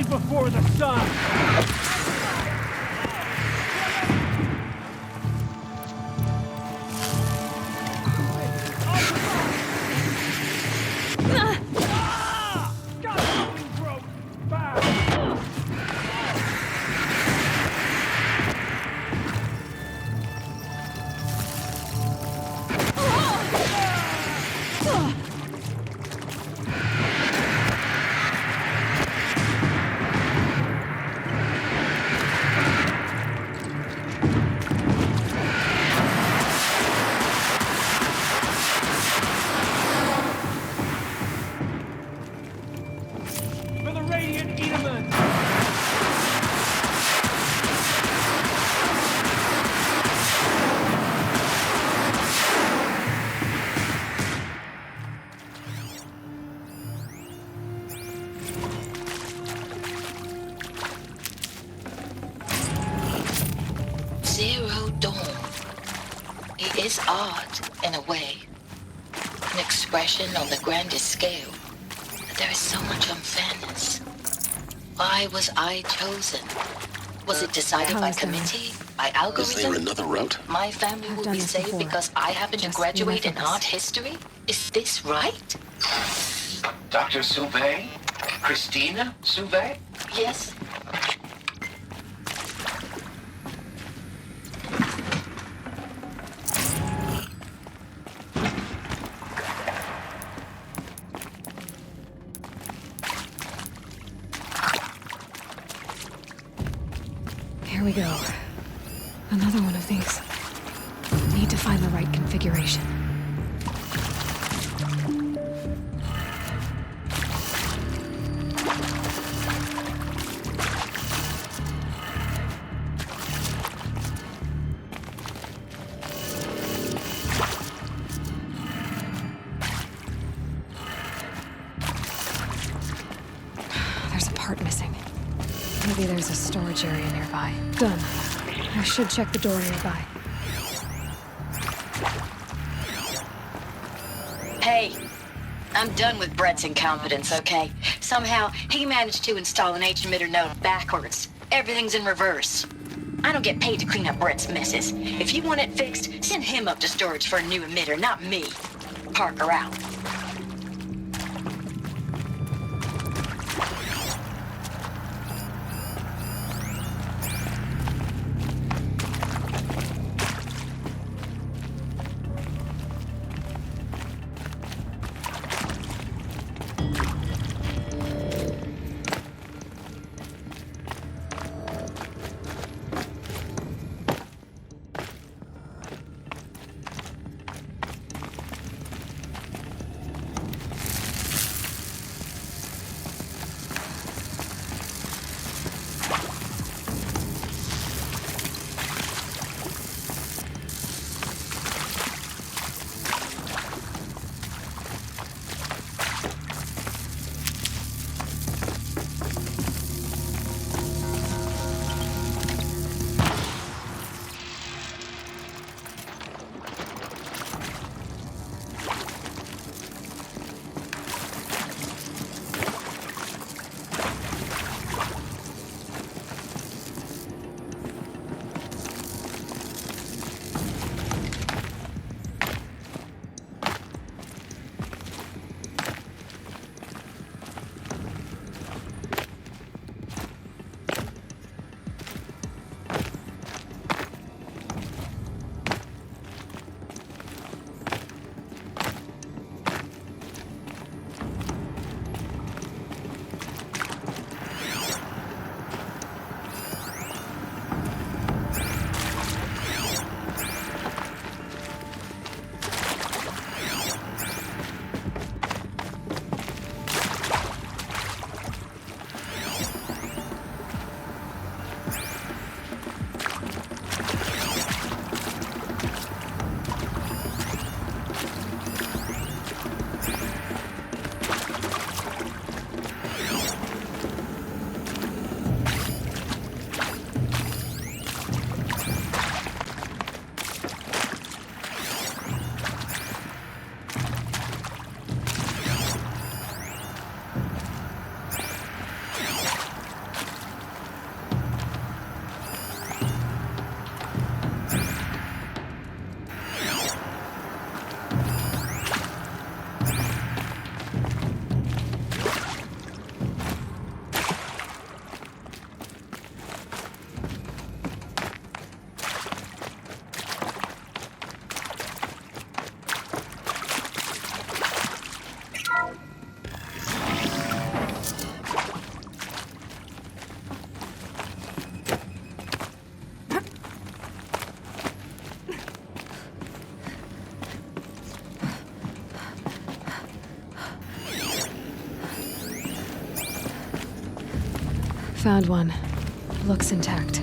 Before the sun! Zero Dawn. It is art, in a way. An expression on the grandest scale. But there is so much unfairness. Why was I chosen? Was it decided by committee? by algorithm? Is there another route? My family will be saved because I happen to graduate in art history? Is this right? Dr. Sauvé? Christina Sauvé? Yes. Here we go. Another one of these. Need to find the right configuration. There's a part missing. Maybe there's a storage area nearby. Done. I should check the door nearby. Hey, I'm done with Brett's incompetence, okay? Somehow, he managed to install an H-emitter node backwards. Everything's in reverse. I don't get paid to clean up Brett's messes. If you want it fixed, send him up to storage for a new emitter, not me. Parker out. Found one. Looks intact.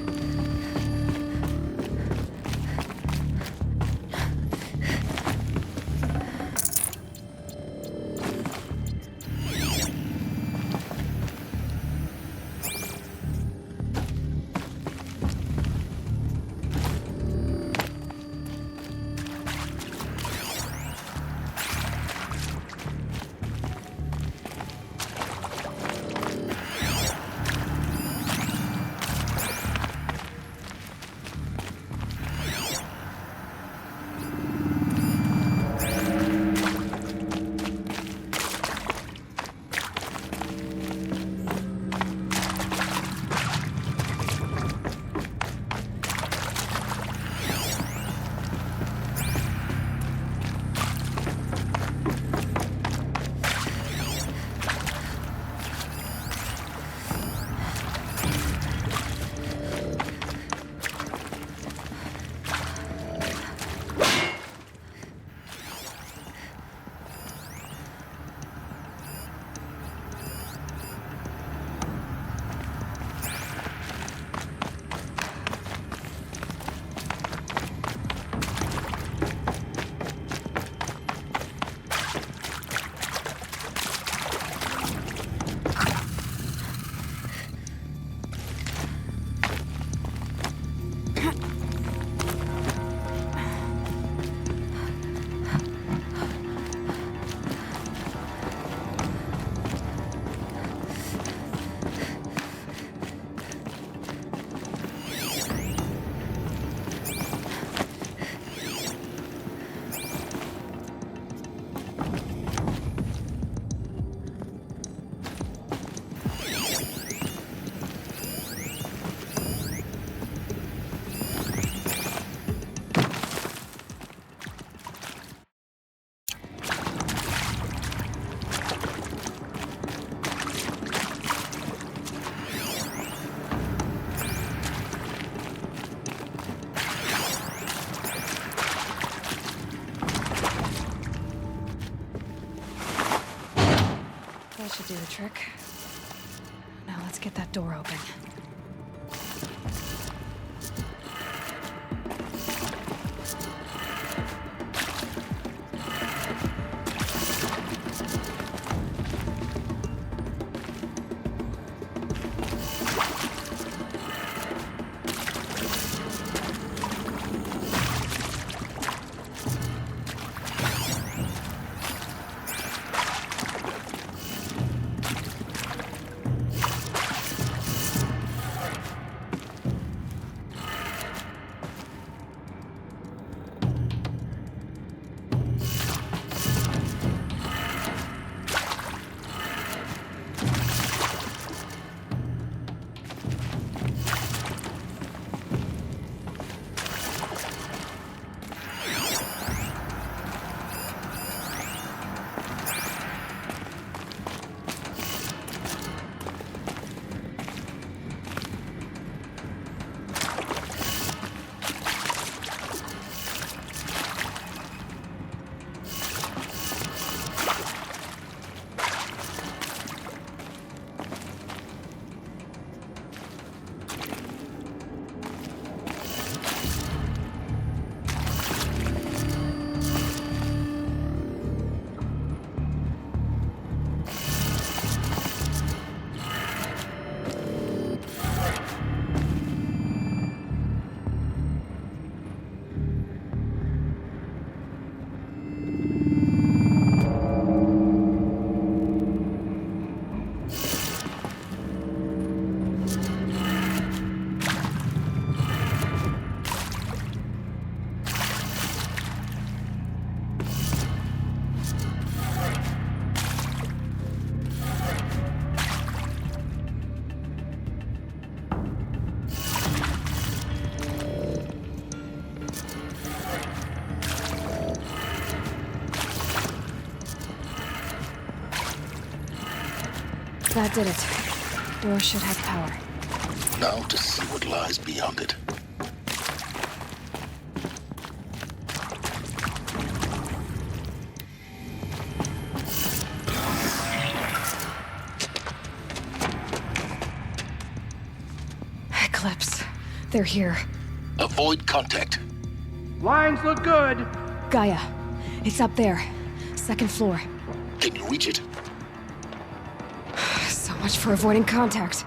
should do the trick. Now let's get that door open. That did it. Door should have power. Now to see what lies beyond it. Eclipse. They're here. Avoid contact. Lines look good. Gaia. It's up there. Second floor. Can you reach it? So much for avoiding contact.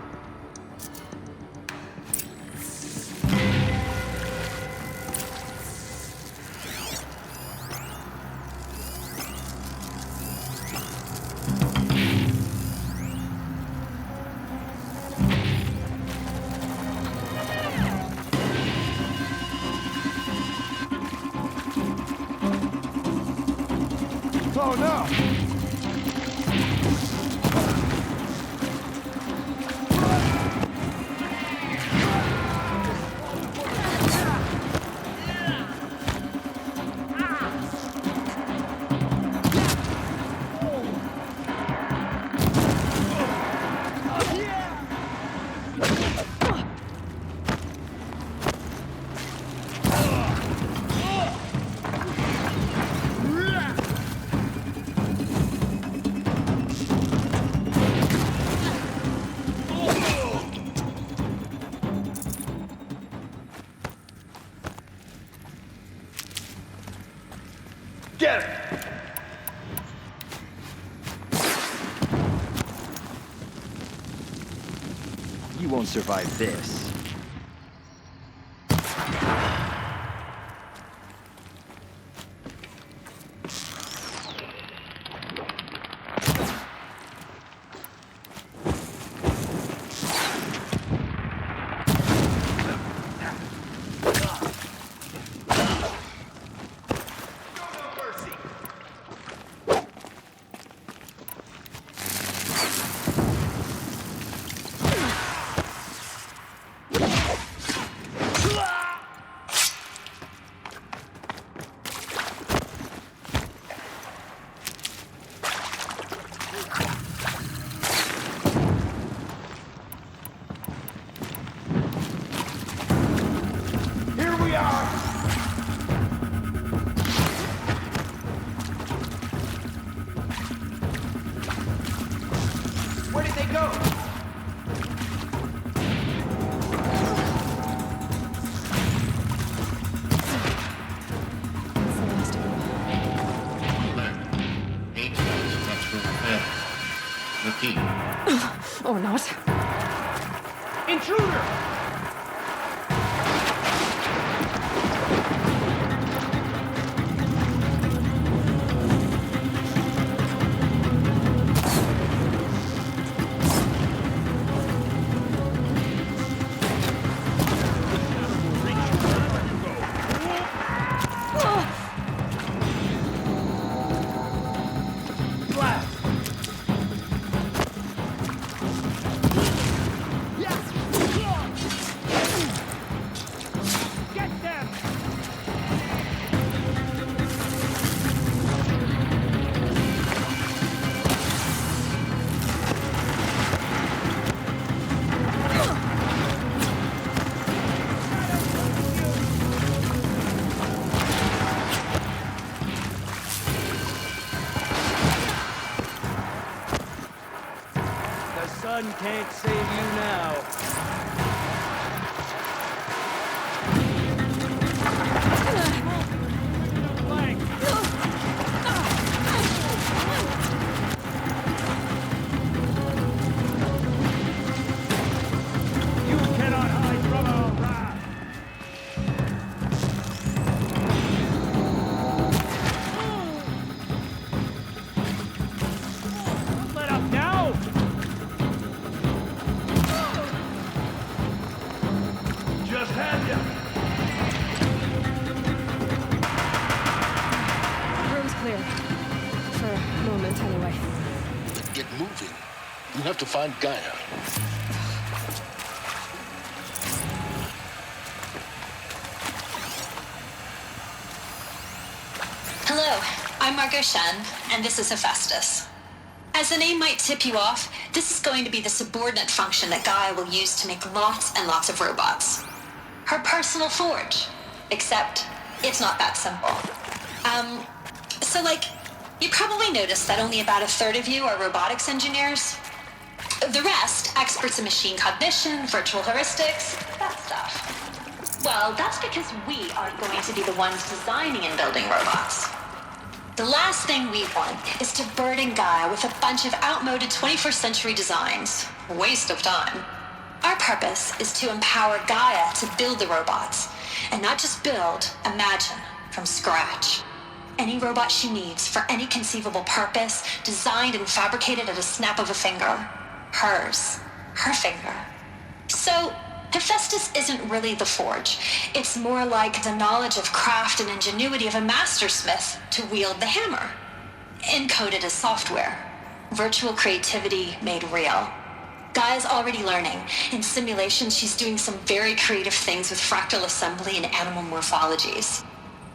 Oh no! Get him! You won't survive this. go! Repeat. Or not. Intruder! Sun can't save you now. You cannot hide from our wrath. Let up now! Just had ya. Room's clear. For a moment, anyway. Then get moving. You have to find Gaia. Hello, I'm Margot Shen, and this is Hephaestus. As the name might tip you off, this is going to be the subordinate function that Gaia will use to make lots and lots of robots. Her personal forge. Except, it's not that simple. You probably noticed that only about a third of you are robotics engineers. The rest, experts in machine cognition, virtual heuristics, that stuff. Well, that's because we aren't going to be the ones designing and building robots. The last thing we want is to burden Gaia with a bunch of outmoded 21st century designs. Waste of time. Our purpose is to empower Gaia to build the robots, and not just build, imagine, from scratch. Any robot she needs for any conceivable purpose, designed and fabricated at a snap of a finger. Hers. Her finger. So, Hephaestus isn't really the forge. It's more like the knowledge of craft and ingenuity of a mastersmith to wield the hammer. Encoded as software. Virtual creativity made real. Gaia's already learning. In simulations, she's doing some very creative things with fractal assembly and animal morphologies.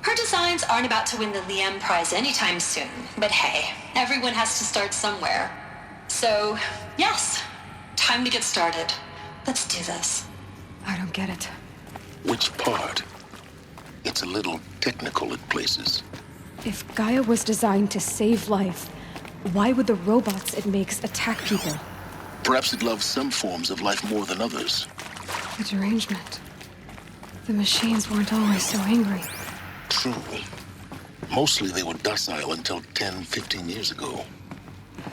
Her designs aren't about to win the Liam Prize anytime soon, but hey, everyone has to start somewhere. So, yes, time to get started. Let's do this. I don't get it. Which part? It's a little technical at places. If Gaia was designed to save life, why would the robots it makes attack people? Perhaps it loves some forms of life more than others. The derangement. The machines weren't always so angry. True. Mostly they were docile until 10, 15 years ago.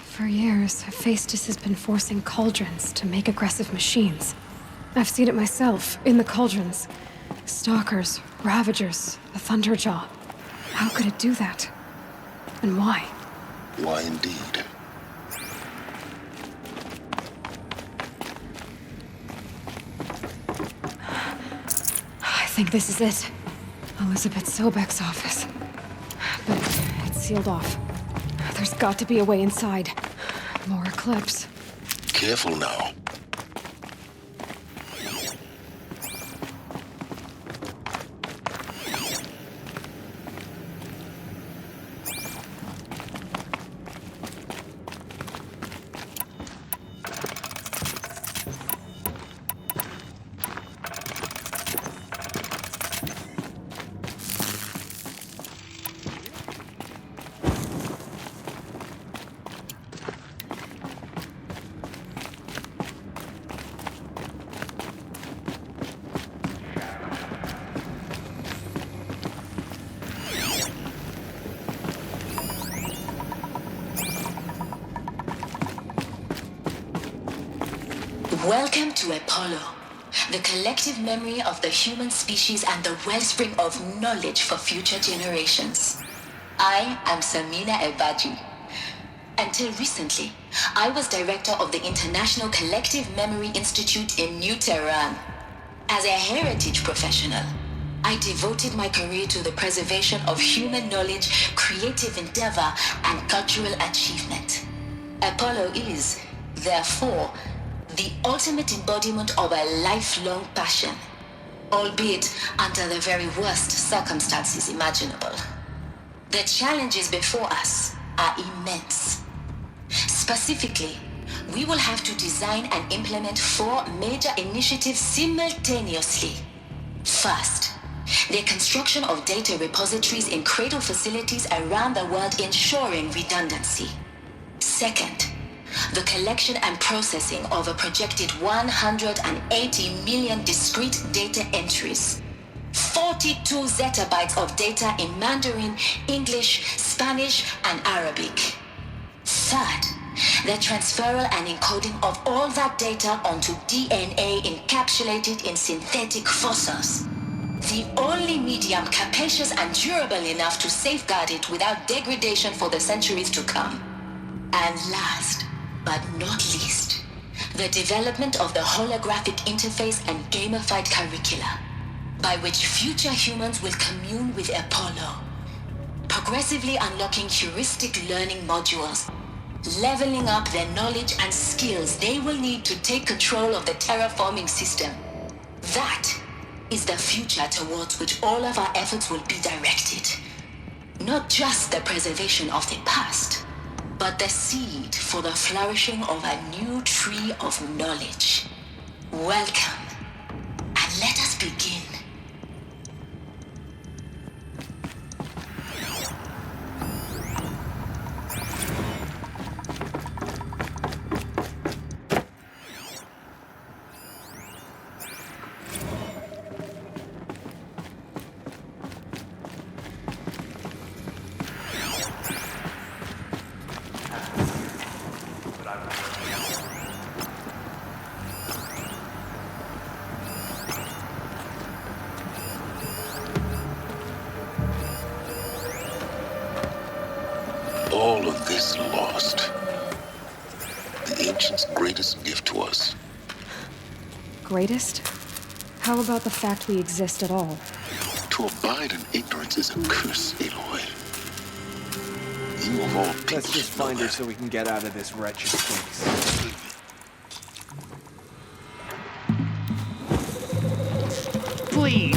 For years, Hephaestus has been forcing cauldrons to make aggressive machines. I've seen it myself, in the cauldrons. Stalkers, Ravagers, the Thunderjaw. How could it do that? And why? Why indeed? I think this is it. Elizabeth Sobek's office. But it's sealed off. There's got to be a way inside. More Eclipse. Careful now. Welcome to Apollo, the collective memory of the human species and the wellspring of knowledge for future generations. I am Samina Ebaji. Until recently, I was director of the International Collective Memory Institute in New Tehran. As a heritage professional, I devoted my career to the preservation of human knowledge, creative endeavor, and cultural achievement. Apollo is, therefore, the ultimate embodiment of a lifelong passion, albeit under the very worst circumstances imaginable. The challenges before us are immense. Specifically, we will have to design and implement 4 major initiatives simultaneously. First, the construction of data repositories in cradle facilities around the world ensuring redundancy. Second, the collection and processing of a projected 180 million discrete data entries. 42 zettabytes of data in Mandarin, English, Spanish, and Arabic. Third, the transferal and encoding of all that data onto DNA encapsulated in synthetic fossils. The only medium capacious and durable enough to safeguard it without degradation for the centuries to come. And last, but not least, the development of the holographic interface and gamified curricula, by which future humans will commune with Apollo, progressively unlocking heuristic learning modules, leveling up their knowledge and skills they will need to take control of the terraforming system. That is the future towards which all of our efforts will be directed. Not just the preservation of the past, but the seed for the flourishing of a new tree of knowledge. Welcome, and let us begin. All of this lost. The ancients' greatest gift to us. Greatest? How about the fact we exist at all? To abide in ignorance is a curse, Aloy. You of all people. Let's just find her so we can get out of this wretched place. Please!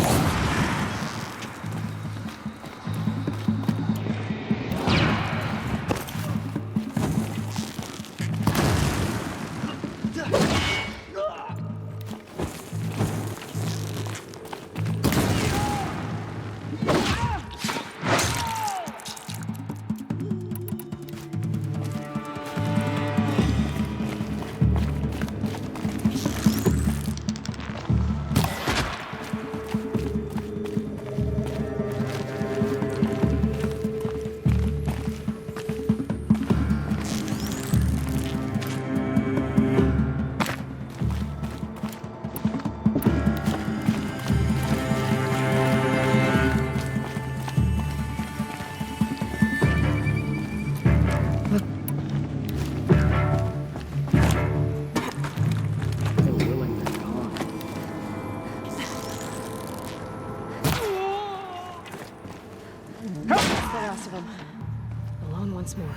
Alone once more.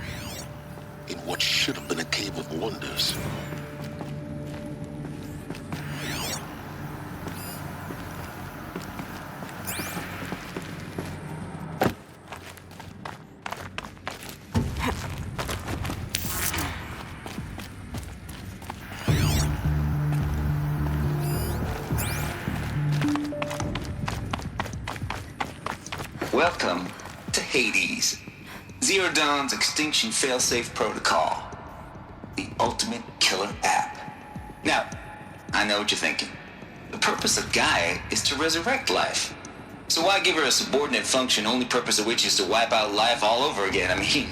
In what should have been a cave of wonders. Welcome to Hades, Zero Dawn's extinction failsafe protocol, the ultimate killer app. Now, I know what you're thinking. The purpose of Gaia is to resurrect life. So why give her a subordinate function, only purpose of which is to wipe out life all over again? I mean,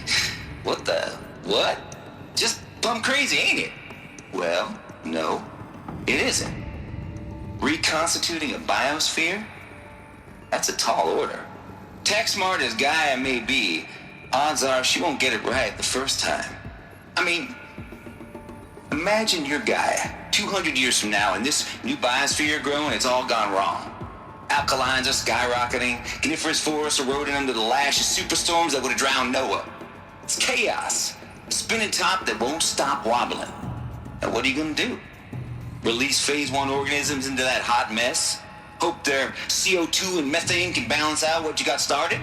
what? Just plumb crazy, ain't it? Well, no. It isn't. Reconstituting a biosphere? That's a tall order. Tech smart as Gaia may be, odds are she won't get it right the first time. I mean, imagine you're Gaia, 200 years from now, and this new biosphere growing, it's all gone wrong. Alkalines are skyrocketing, coniferous forests eroding under the lash of superstorms that would have drowned Noah. It's chaos. A spinning top that won't stop wobbling. Now what are you gonna do? Release phase 1 organisms into that hot mess? Hope their CO2 and methane can balance out what you got started?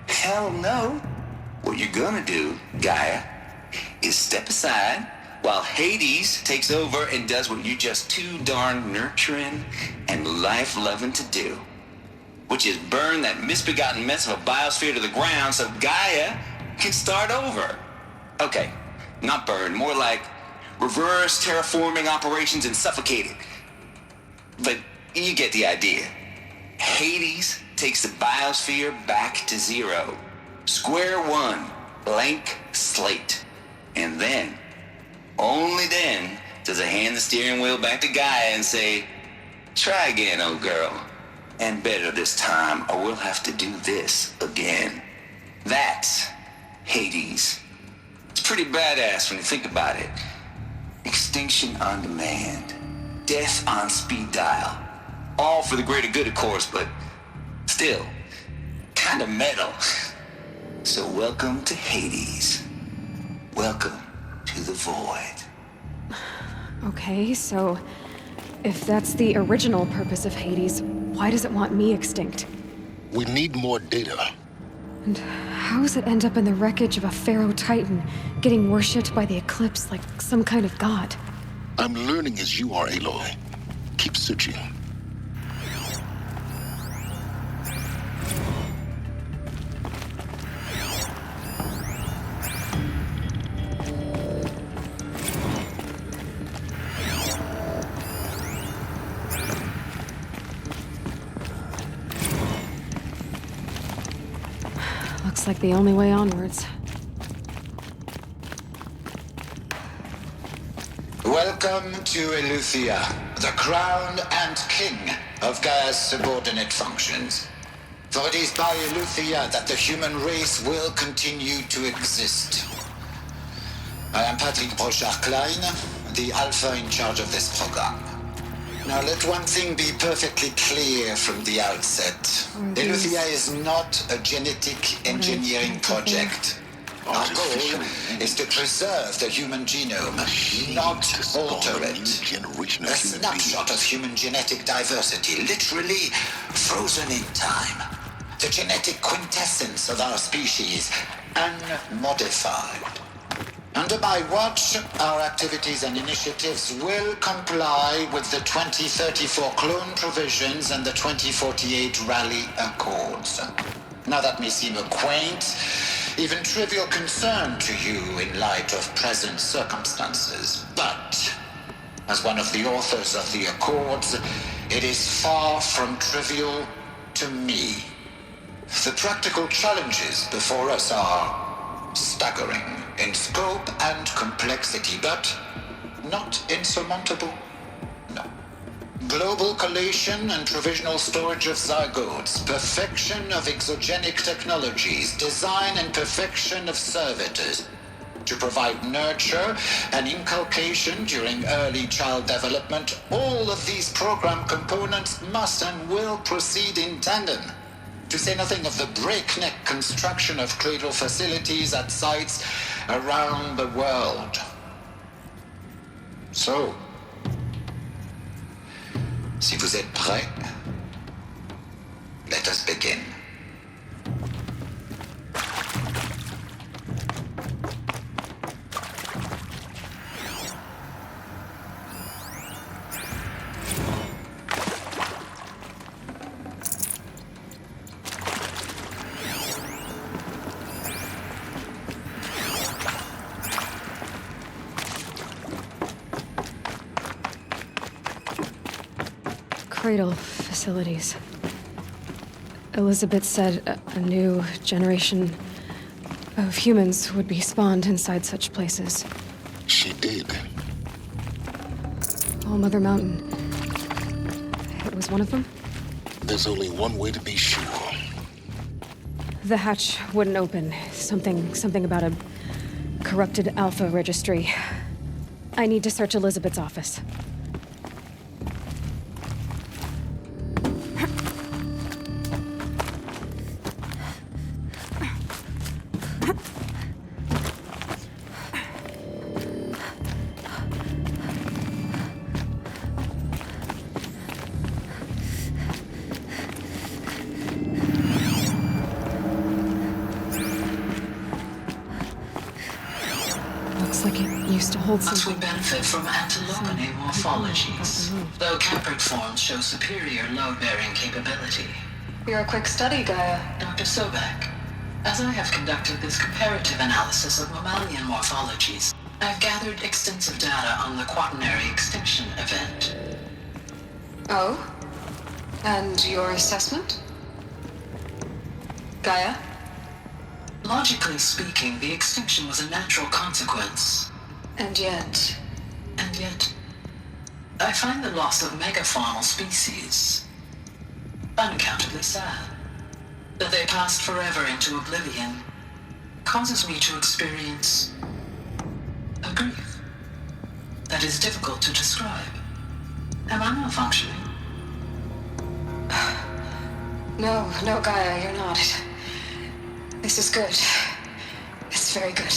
Hell no. What you're gonna do, Gaia, is step aside while Hades takes over and does what you're just too darn nurturing and life-loving to do, which is burn that misbegotten mess of a biosphere to the ground so Gaia can start over. Okay, not burn, more like reverse terraforming operations and suffocate it. But you get the idea. Hades takes the biosphere back to zero. Square one, blank slate. And then, only then, does it hand the steering wheel back to Gaia and say, try again, old girl. And better this time, or we'll have to do this again. That's Hades. It's pretty badass when you think about it. Extinction on demand. Death on speed dial. All for the greater good, of course, but still, kind of metal. So welcome to Hades. Welcome to the void. Okay, so if that's the original purpose of Hades, why does it want me extinct? We need more data. And how does it end up in the wreckage of a pharaoh titan, getting worshipped by the eclipse like some kind of god? I'm learning as you are, Aloy. Keep searching. Looks like the only way onwards. Welcome to Eleuthia, the crown and king of Gaia's subordinate functions. For it is by Eleuthia that the human race will continue to exist. I am Patrick Brochard-Klein, the Alpha in charge of this program. Now let one thing be perfectly clear from the outset. Eleuthia is not a genetic engineering project. Our goal is to preserve the human genome, not alter it. A snapshot of human genetic diversity, literally frozen in time. The genetic quintessence of our species, unmodified. Under my watch, our activities and initiatives will comply with the 2034 clone provisions and the 2048 Rally Accords. Now that may seem a quaint, even trivial concern to you in light of present circumstances, but as one of the authors of the Accords, it is far from trivial to me. The practical challenges before us are staggering in scope and complexity, but not insurmountable. No. Global collation and provisional storage of zygotes, perfection of exogenic technologies, design and perfection of servitors to provide nurture and inculcation during early child development. All of these program components must and will proceed in tandem. To say nothing of the breakneck construction of cradle facilities at sites around the world. So, si vous êtes prêts, let us begin. Cradle facilities. Elizabeth said a new generation of humans would be spawned inside such places. She did. All Mother Mountain. It was one of them? There's only one way to be sure. The hatch wouldn't open. Something about a corrupted Alpha registry. I need to search Elizabeth's office. Like it used to hold But something. we benefit from antilopinae morphologies, though capric forms show superior load-bearing capability. You're a quick study, Gaia. Dr. Sobek, as I have conducted this comparative analysis of mammalian morphologies, I've gathered extensive data on the quaternary extinction event. Oh? And your assessment? Gaia? Logically speaking, the extinction was a natural consequence. And yet, I find the loss of megafaunal species unaccountably sad. That they passed forever into oblivion causes me to experience a grief that is difficult to describe. Am I malfunctioning? No, Gaia, you're not. This is good. It's very good.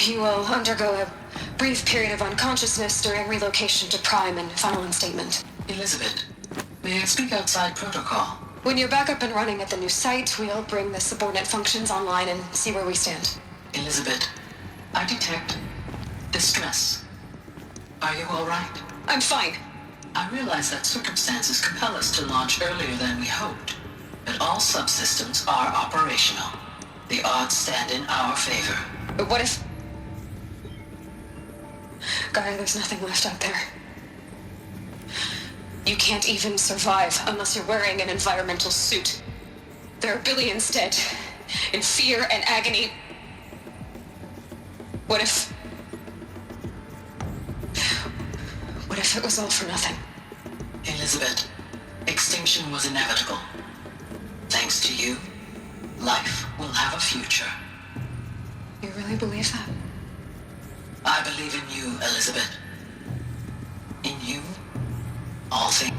You will undergo a brief period of unconsciousness during relocation to Prime and final instatement. Elizabeth, may I speak outside protocol? When you're back up and running at the new site, we'll bring the subordinate functions online and see where we stand. Elizabeth, I detect distress. Are you all right? I'm fine. I realize that circumstances compel us to launch earlier than we hoped, but all subsystems are operational. The odds stand in our favor. But what if... Gaia, there's nothing left out there. You can't even survive unless you're wearing an environmental suit. There are billions dead, in fear and agony. What if it was all for nothing? Elizabeth, extinction was inevitable. Thanks to you, life will have a future. You really believe that? I believe in you, Elizabeth. In you, all things.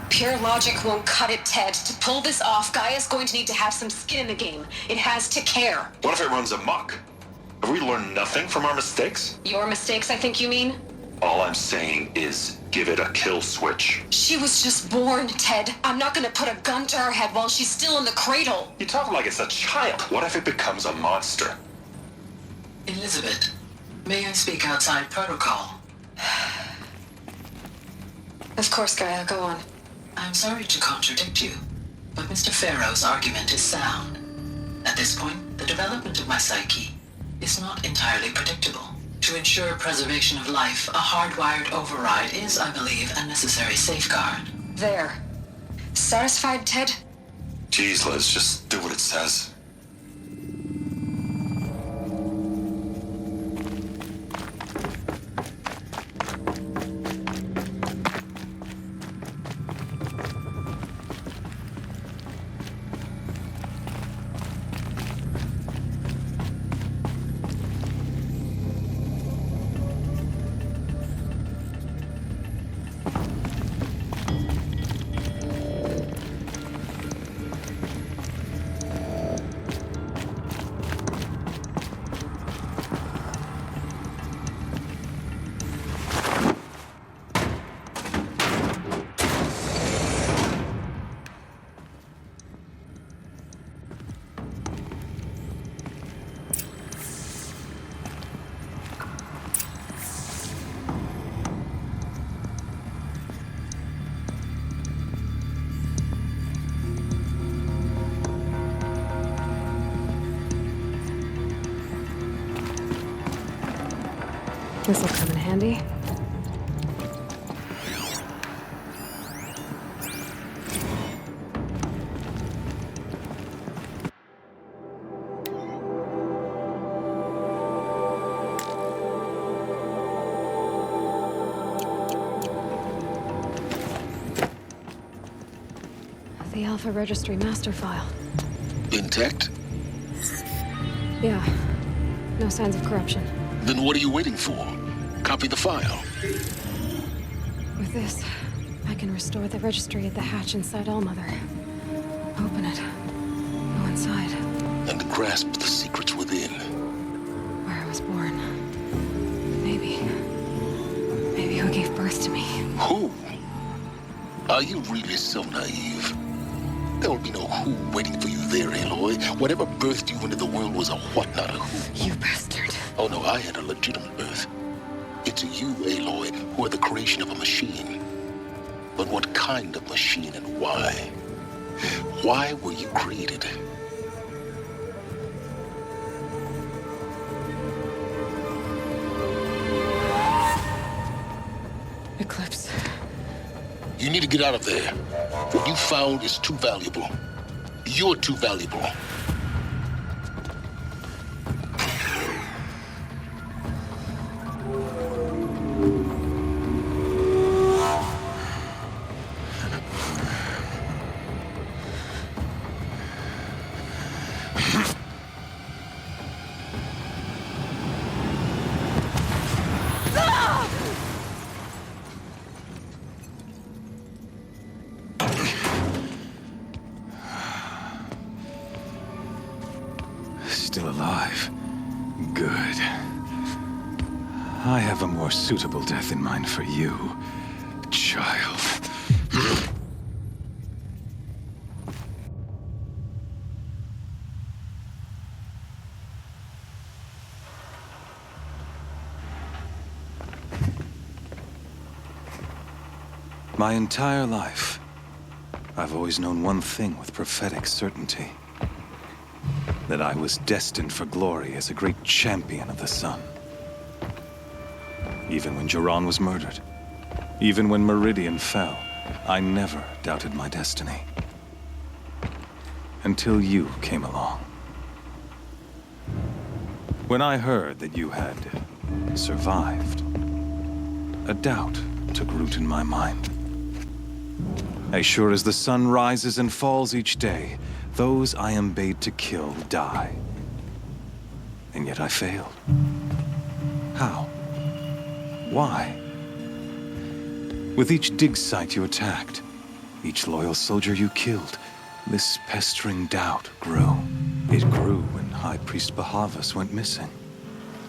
Pure logic won't cut it, Ted. To pull this off, Gaia's going to need to have some skin in the game. It has to care. What if it runs amok? Have we learned nothing from our mistakes? Your mistakes, I think you mean? All I'm saying is give it a kill switch. She was just born, Ted. I'm not gonna put a gun to her head while she's still in the cradle. You talk like it's a child. What if it becomes a monster? Elizabeth, may I speak outside protocol? Of course, Gaia, go on. I'm sorry to contradict you, but Mr. Farrow's argument is sound. At this point, the development of my psyche is not entirely predictable. To ensure preservation of life, a hardwired override is, I believe, a necessary safeguard. There. Satisfied, Ted? Geez, Liz, just do what it says. This'll come in handy. The Alpha Registry master file. Intact? Yeah. No signs of corruption. Then what are you waiting for? Copy the file. With this, I can restore the registry at the hatch inside Allmother. Open it. Go inside. And grasp the secrets within. Where I was born. Maybe who gave birth to me. Who? Are you really so naive? There will be no who waiting for you there, Aloy. Whatever birthed you into the world was a what, not a who. You bastard. Oh no, I had a legitimate birth. It's you, Aloy, who are the creation of a machine. But what kind of machine and why? Why were you created? Eclipse. You need to get out of there. What you found is too valuable. You're too valuable. Still alive. Good. I have a more suitable death in mind for you, child. My entire life, I've always known one thing with prophetic certainty. That I was destined for glory as a great champion of the sun. Even when Jiran was murdered, even when Meridian fell, I never doubted my destiny. Until you came along. When I heard that you had survived, a doubt took root in my mind. As sure as the sun rises and falls each day, those I am bade to kill die. And yet I failed. How? Why? With each dig site you attacked, each loyal soldier you killed, this pestering doubt grew. It grew when High Priest Bahavas went missing.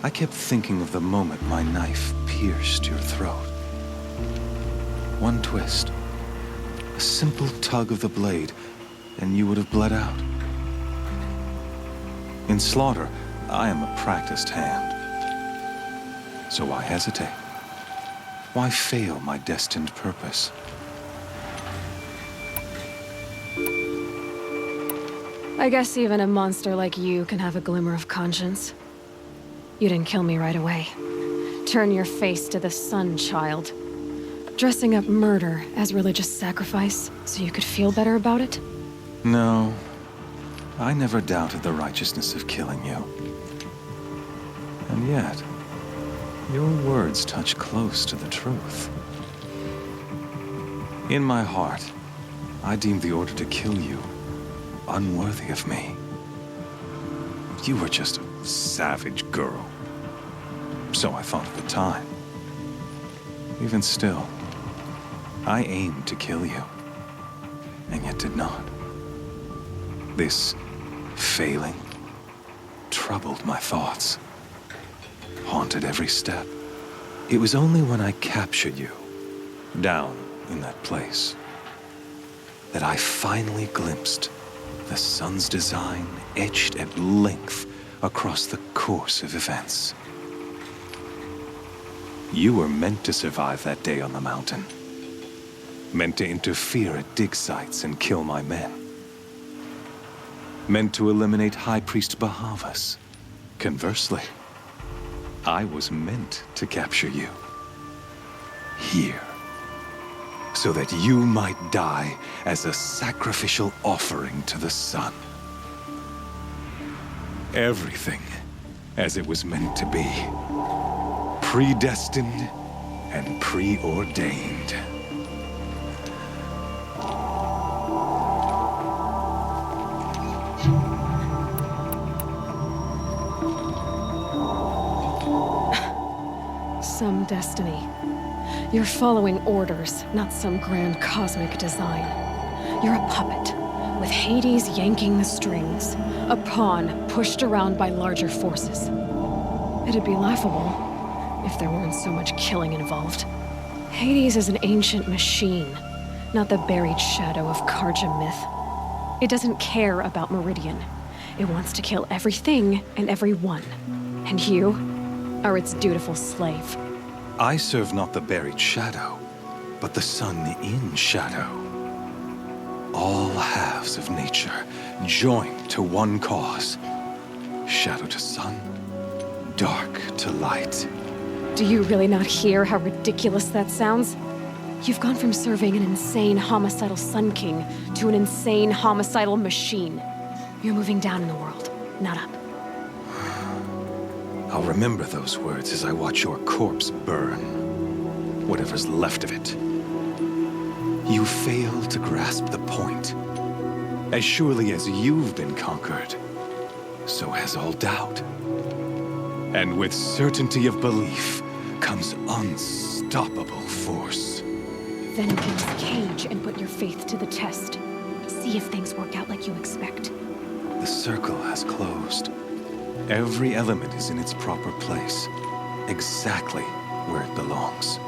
I kept thinking of the moment my knife pierced your throat. One twist, a simple tug of the blade, and you would have bled out. In slaughter, I am a practiced hand. So why hesitate? Why fail my destined purpose? I guess even a monster like you can have a glimmer of conscience. You didn't kill me right away. Turn your face to the sun, child. Dressing up murder as religious sacrifice so you could feel better about it? No, I never doubted the righteousness of killing you. And yet, your words touch close to the truth. In my heart, I deemed the order to kill you unworthy of me. You were just a savage girl. So I thought at the time. Even still, I aimed to kill you, and yet did not. This failing troubled my thoughts, haunted every step. It was only when I captured you, down in that place, that I finally glimpsed the sun's design etched at length across the course of events. You were meant to survive that day on the mountain. Meant to interfere at dig sites and kill my men. Meant to eliminate High Priest Bahavas. Conversely, I was meant to capture you. Here. So that you might die as a sacrificial offering to the sun. Everything as it was meant to be. Predestined and preordained. Some destiny. You're following orders, not some grand cosmic design. You're a puppet, with Hades yanking the strings, a pawn pushed around by larger forces. It'd be laughable if there weren't so much killing involved. Hades is an ancient machine, not the buried shadow of Karja myth. It doesn't care about Meridian. It wants to kill everything and everyone. And you are its dutiful slave. I serve not the buried shadow, but the sun in shadow. All halves of nature joined to one cause. Shadow to sun, dark to light. Do you really not hear how ridiculous that sounds? You've gone from serving an insane homicidal Sun King to an insane homicidal machine. You're moving down in the world, not up. I'll remember those words as I watch your corpse burn. Whatever's left of it. You fail to grasp the point. As surely as you've been conquered, so has all doubt. And with certainty of belief comes unstoppable force. Then open this cage and put your faith to the test. See if things work out like you expect. The circle has closed. Every element is in its proper place, exactly where it belongs.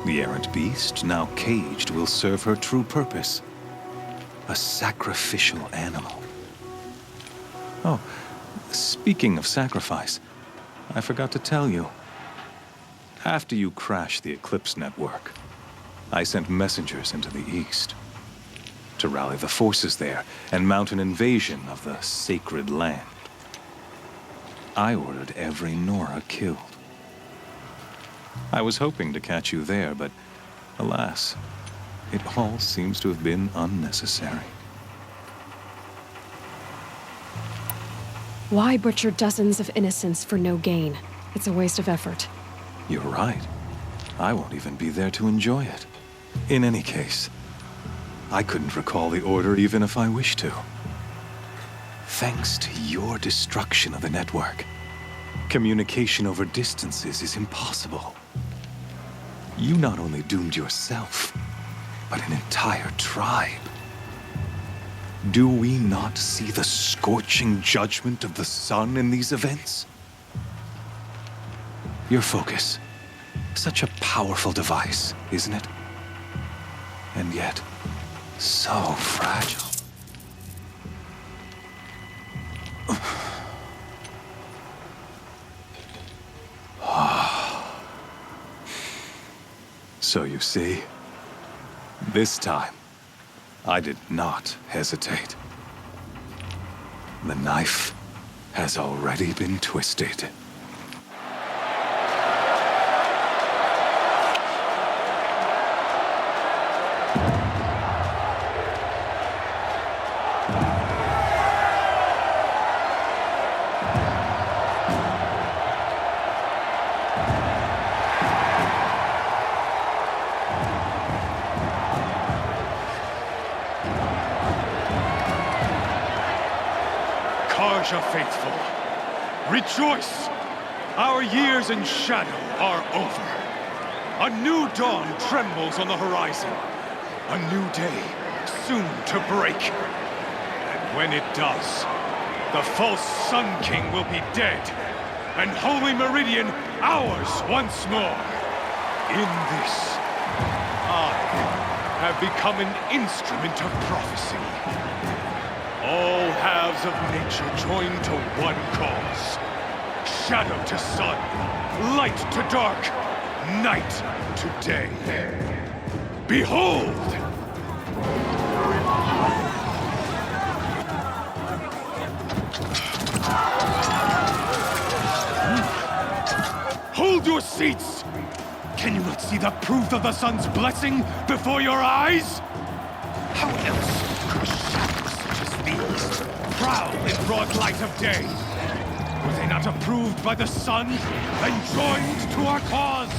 The errant beast, now caged, will serve her true purpose. A sacrificial animal. Oh, speaking of sacrifice, I forgot to tell you. After you crashed the Eclipse network, I sent messengers into the east to rally the forces there and mount an invasion of the sacred land. I ordered every Nora killed. I was hoping to catch you there, but alas, it all seems to have been unnecessary. Why butcher dozens of innocents for no gain? It's a waste of effort. You're right. I won't even be there to enjoy it. In any case, I couldn't recall the order even if I wished to. Thanks to your destruction of the network, communication over distances is impossible. You not only doomed yourself, but an entire tribe. Do we not see the scorching judgment of the sun in these events? Your focus, such a powerful device, isn't it? And yet, so fragile. So you see, this time, I did not hesitate. The knife has already been twisted. Karja faithful, rejoice! Our years in shadow are over. A new dawn trembles on the horizon. A new day soon to break. And when it does, the false Sun King will be dead, and Holy Meridian ours once more. In this, I have become an instrument of prophecy. All halves of nature joined to one cause. Shadow to sun, light to dark, night to day. Behold! Hold your seats! Can you not see the proof of the sun's blessing before your eyes? How else could shadows such as these prowl in broad light of day? Were they not approved by the sun and joined to our cause?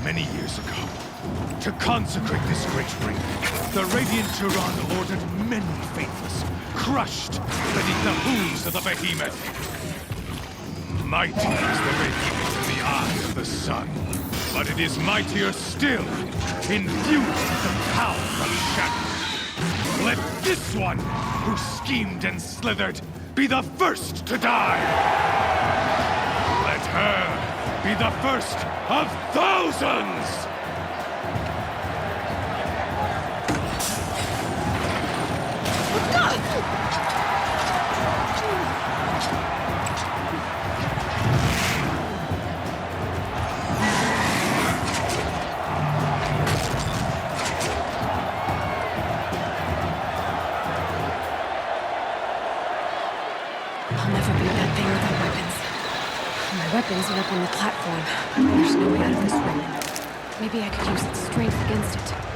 Many years ago, to consecrate this great ring, the Radiant Turan ordered many faithless, crushed beneath the hooves of the behemoth. Mighty is the behemoth in the eyes of the sun, but it is mightier still, infused with the power of shadow. Let this one, who schemed and slithered, be the first to die! Let her be the first of thousands! I'll never be that thing without weapons. My weapons are up on the platform. There's no way out of this room. Maybe I could use its strength against it.